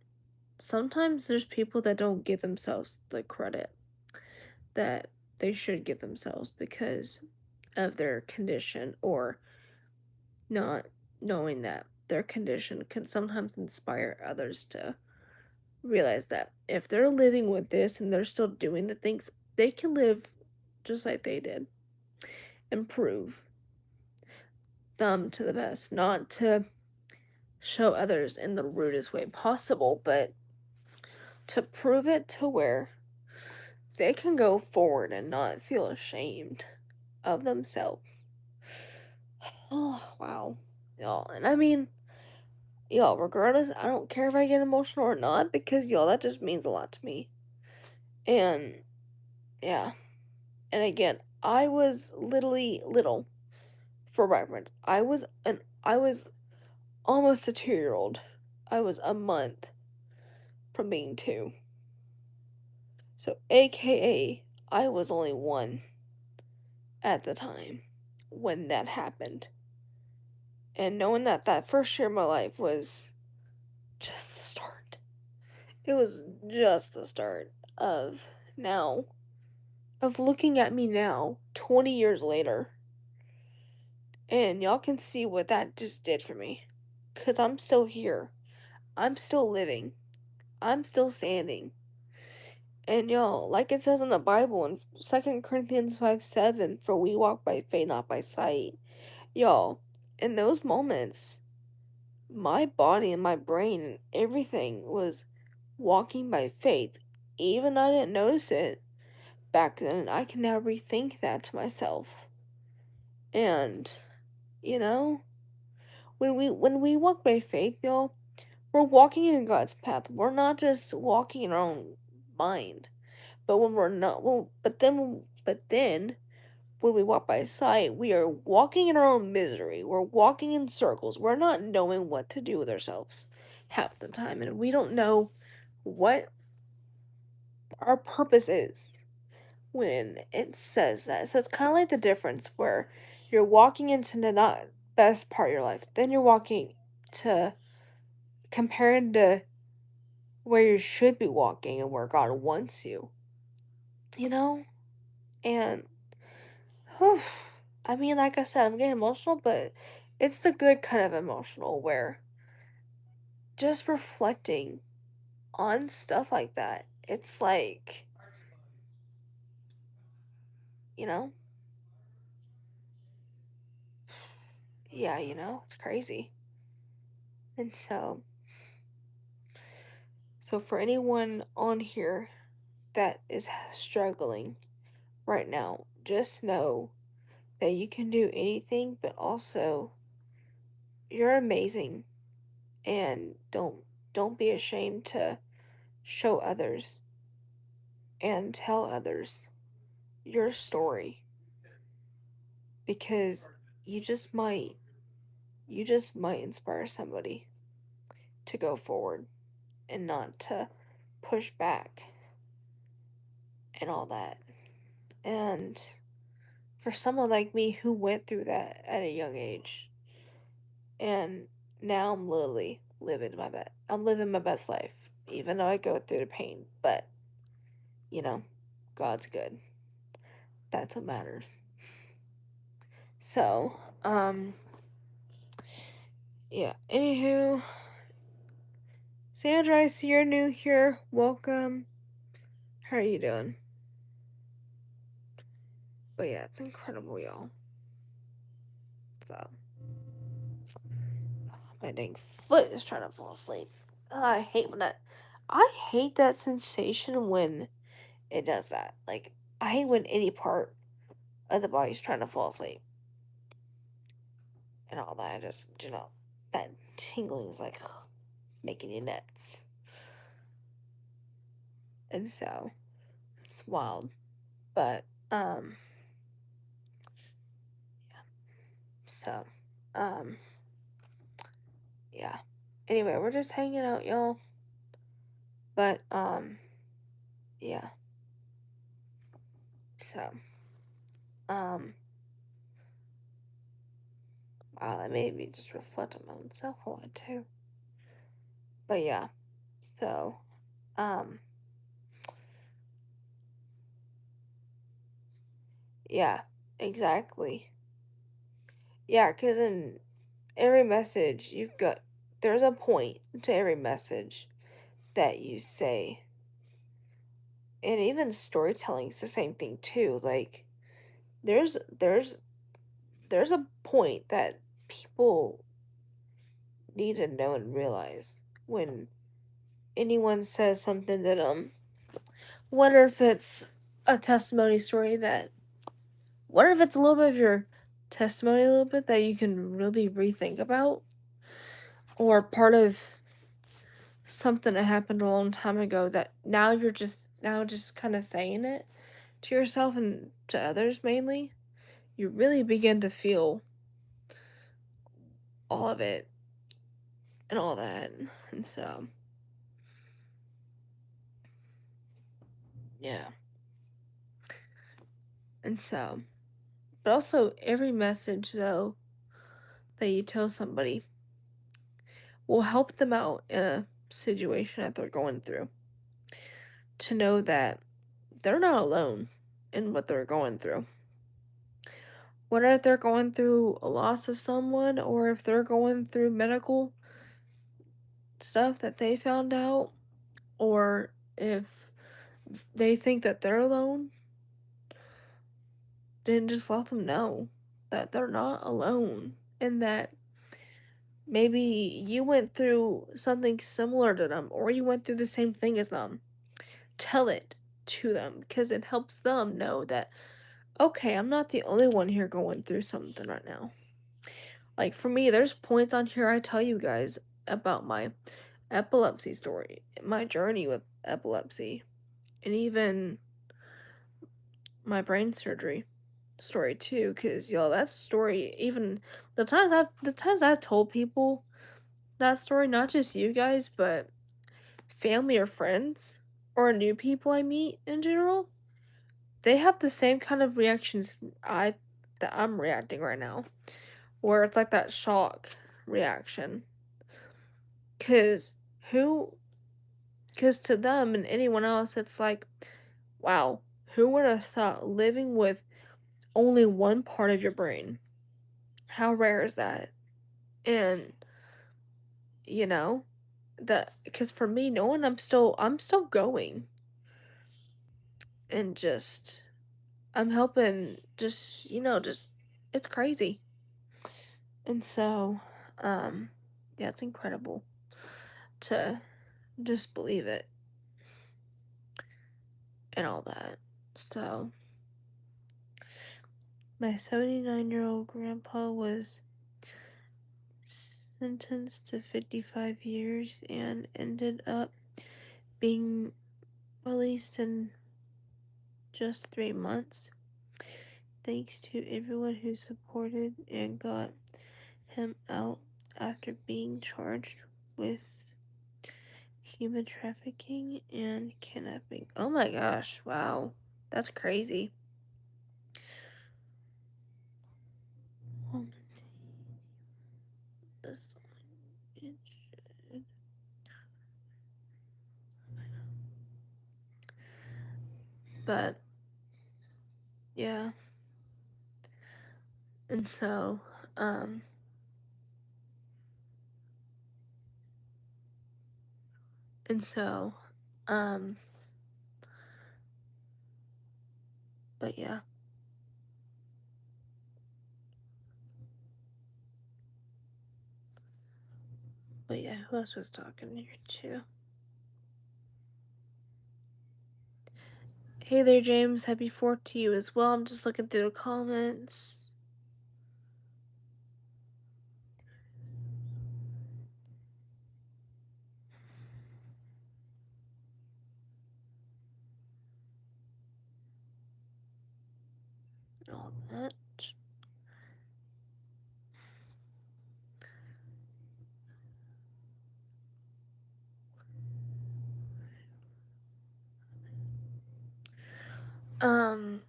A: sometimes there's people that don't give themselves the credit that they should give themselves because of their condition or not knowing that their condition can sometimes inspire others to realize that if they're living with this and they're still doing the things, they can live just like they did and prove them to the best, not to show others in the rudest way possible, but to prove it to where they can go forward and not feel ashamed of themselves. Oh, wow. Y'all, and I mean, y'all, regardless, I don't care if I get emotional or not because, y'all, that just means a lot to me. And, yeah. And again, I was literally little, for reference. I was almost a 2-year old. I was a month from being 2. So, AKA, I was only 1 at the time when that happened. And knowing that that first year of my life was just the start. It was just the start of now, of looking at me now, 20 years later. And y'all can see what that just did for me. Because I'm still here. I'm still living. I'm still standing. And y'all, like it says in the Bible in 2 Corinthians 5:7, for we walk by faith, not by sight. Y'all, in those moments, my body and my brain and everything was walking by faith. Even I didn't notice it back then. I can now rethink that to myself. And, you know, when we walk by faith, y'all, we're walking in God's path. We're not just walking in our own mind. But when we're not, well, but then when we walk by sight, we are walking in our own misery. We're walking in circles. We're not knowing what to do with ourselves half the time, and we don't know what our purpose is when it says that. So it's kind of like the difference where you're walking into the not best part of your life, then you're walking to compared to where you should be walking and where God wants you, you know? And whew, I mean, like I said, I'm getting emotional, but it's the good kind of emotional where just reflecting on stuff like that, it's like, you know, yeah, it's crazy. And so for anyone on here that is struggling right now, just know that you can do anything, but also you're amazing and don't be ashamed to show others and tell others your story because you just might inspire somebody to go forward and not to push back and all that. And for someone like me who went through that at a young age, and now I'm literally I'm living my best life, even though I go through the pain. But you know, God's good. That's what matters. So, yeah. Anywho, Sandra, I see you're new here. Welcome. How are you doing? But yeah, it's incredible, y'all. So, my dang foot is trying to fall asleep. I hate when that. I hate that sensation when it does that. Like, I hate when any part of the body's trying to fall asleep and all that. I just, that tingling is like making you nuts. And so, it's wild. But, so, um, yeah. Anyway, we're just hanging out, y'all. But, yeah. So, um, wow, that made me just reflect on my own self a lot too. But yeah, so, um, yeah, exactly. Yeah, because in every message, there's a point to every message that you say. And even storytelling's the same thing too. Like, there's, there's, there's a point that people need to know and realize when anyone says something to them. Wonder if it's a testimony story that, wonder if it's a little bit of your testimony, a little bit that you can really rethink about, or part of something that happened a long time ago that now just kind of saying it to yourself and to others mainly. You really begin to feel all of it and all that. And so, yeah. And so, but also every message though that you tell somebody will help them out in a situation that they're going through. To know that they're not alone in what they're going through. Whether if they're going through a loss of someone or if they're going through medical stuff that they found out, or if they think that they're alone, then just let them know that they're not alone and that maybe you went through something similar to them or you went through the same thing as them. Tell it to them because it helps them know that, okay, I'm not the only one here going through something right now. Like for me, there's points on here I tell you guys about my epilepsy story, my journey with epilepsy, and even my brain surgery story too. Cause y'all, that story, even the times I've told people that story, not just you guys, but family or friends or new people I meet in general, they have the same kind of reactions I that I'm reacting right now, where it's like that shock reaction. Cause who Because to them and anyone else, it's like, wow, who would have thought living with only one part of your brain? How rare is that? And, you know, that because for me, knowing I'm still going and just, I'm helping just, just, it's crazy. And so, um, yeah, it's incredible to just believe it and all that. So, my 79-year-old grandpa was sentenced to 55 years and ended up being released in just 3 months. thanks to everyone who supported and got him out after being charged with human trafficking and kidnapping. Oh my gosh, wow. That's crazy. But yeah. And so, um and so, um but yeah. But yeah, who else was talking here too? Hey there, James. Happy 4th to you as well. I'm just looking through the comments. All that. Um,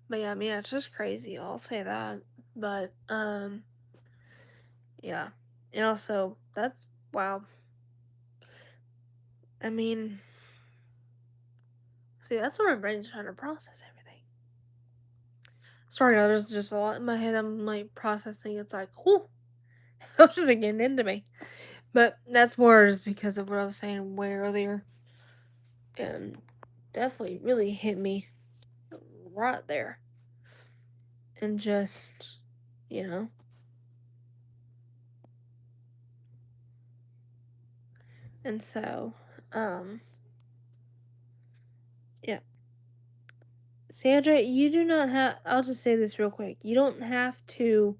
A: but yeah, I mean, it's just crazy. I'll say that. But, yeah. And also, that's, wow. I mean, see, that's what my brain's trying to process everything. Sorry, there's just a lot in my head. I'm like processing. It's like, whew, that was just getting into me. But that's more just because of what I was saying way earlier. And definitely really hit me right there. And just, you know. And so, yeah. Sandra, you do not have, I'll just say this real quick. You don't have to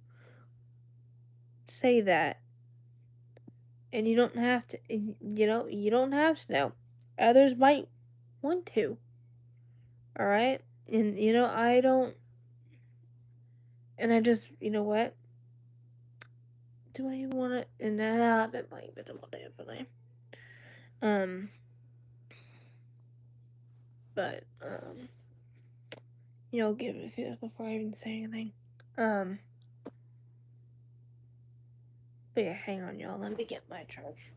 A: say that. And you don't have to, you don't have to know. Others might want to. Alright? And, I don't, and I just, you know what? Do I even want to, and I've been playing with them all day, haven't I? But, give it a few before I even say anything. Um, but yeah, hang on, y'all. Let me get my charge.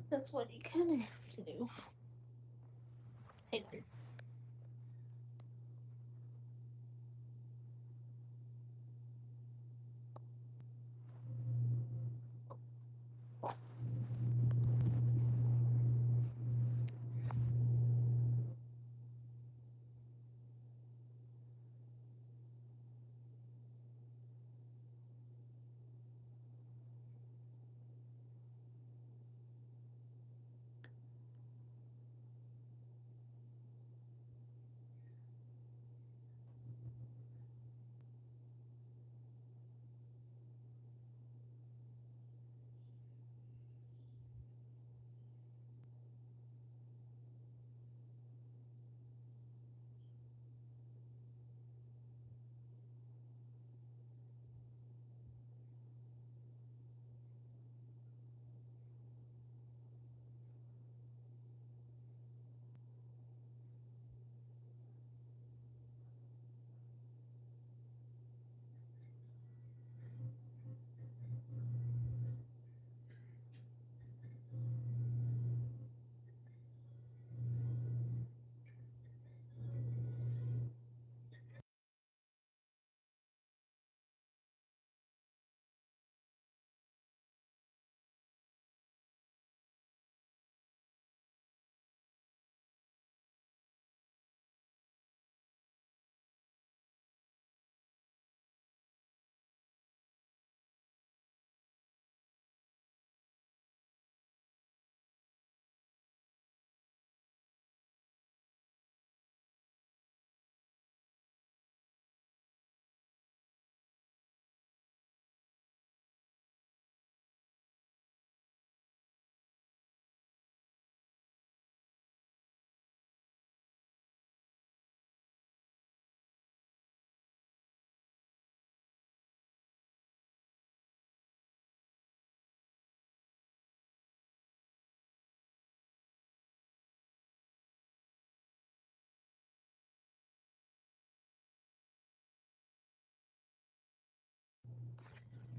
A: That's what you kind of have to do. Hang on.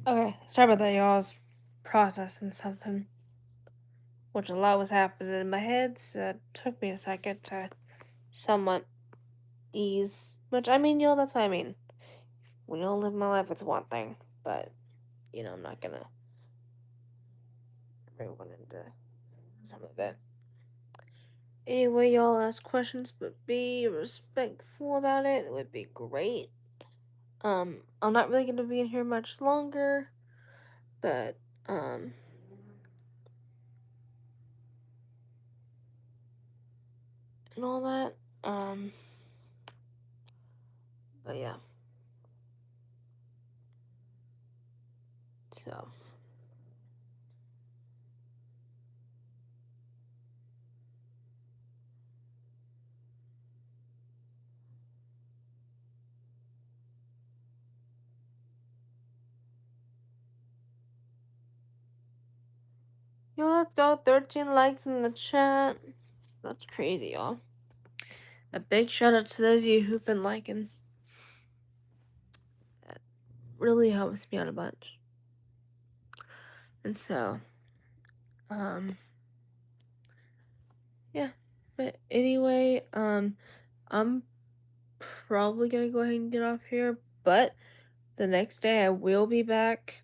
A: Okay, sorry about that, y'all. I was processing something, which a lot was happening in my head, so it took me a second to somewhat ease. Which, I mean, y'all, that's what I mean. When you don't live my life, it's one thing, but, I'm not gonna ruin into some of it. Anyway, y'all ask questions, but be respectful about it. It would be great. I'm not really gonna be in here much longer, but, um, and all that. But yeah, so. Yo, let's go. 13 likes in the chat. That's crazy, y'all. A big shout out to those of you who've been liking. That really helps me out a bunch. And so, yeah. But anyway, I'm probably gonna go ahead and get off here. But the next day I will be back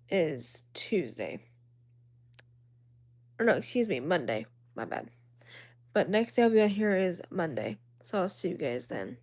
A: is Tuesday. Or no, excuse me, Monday. My bad. But next day I'll be on here is Monday. So I'll see you guys then.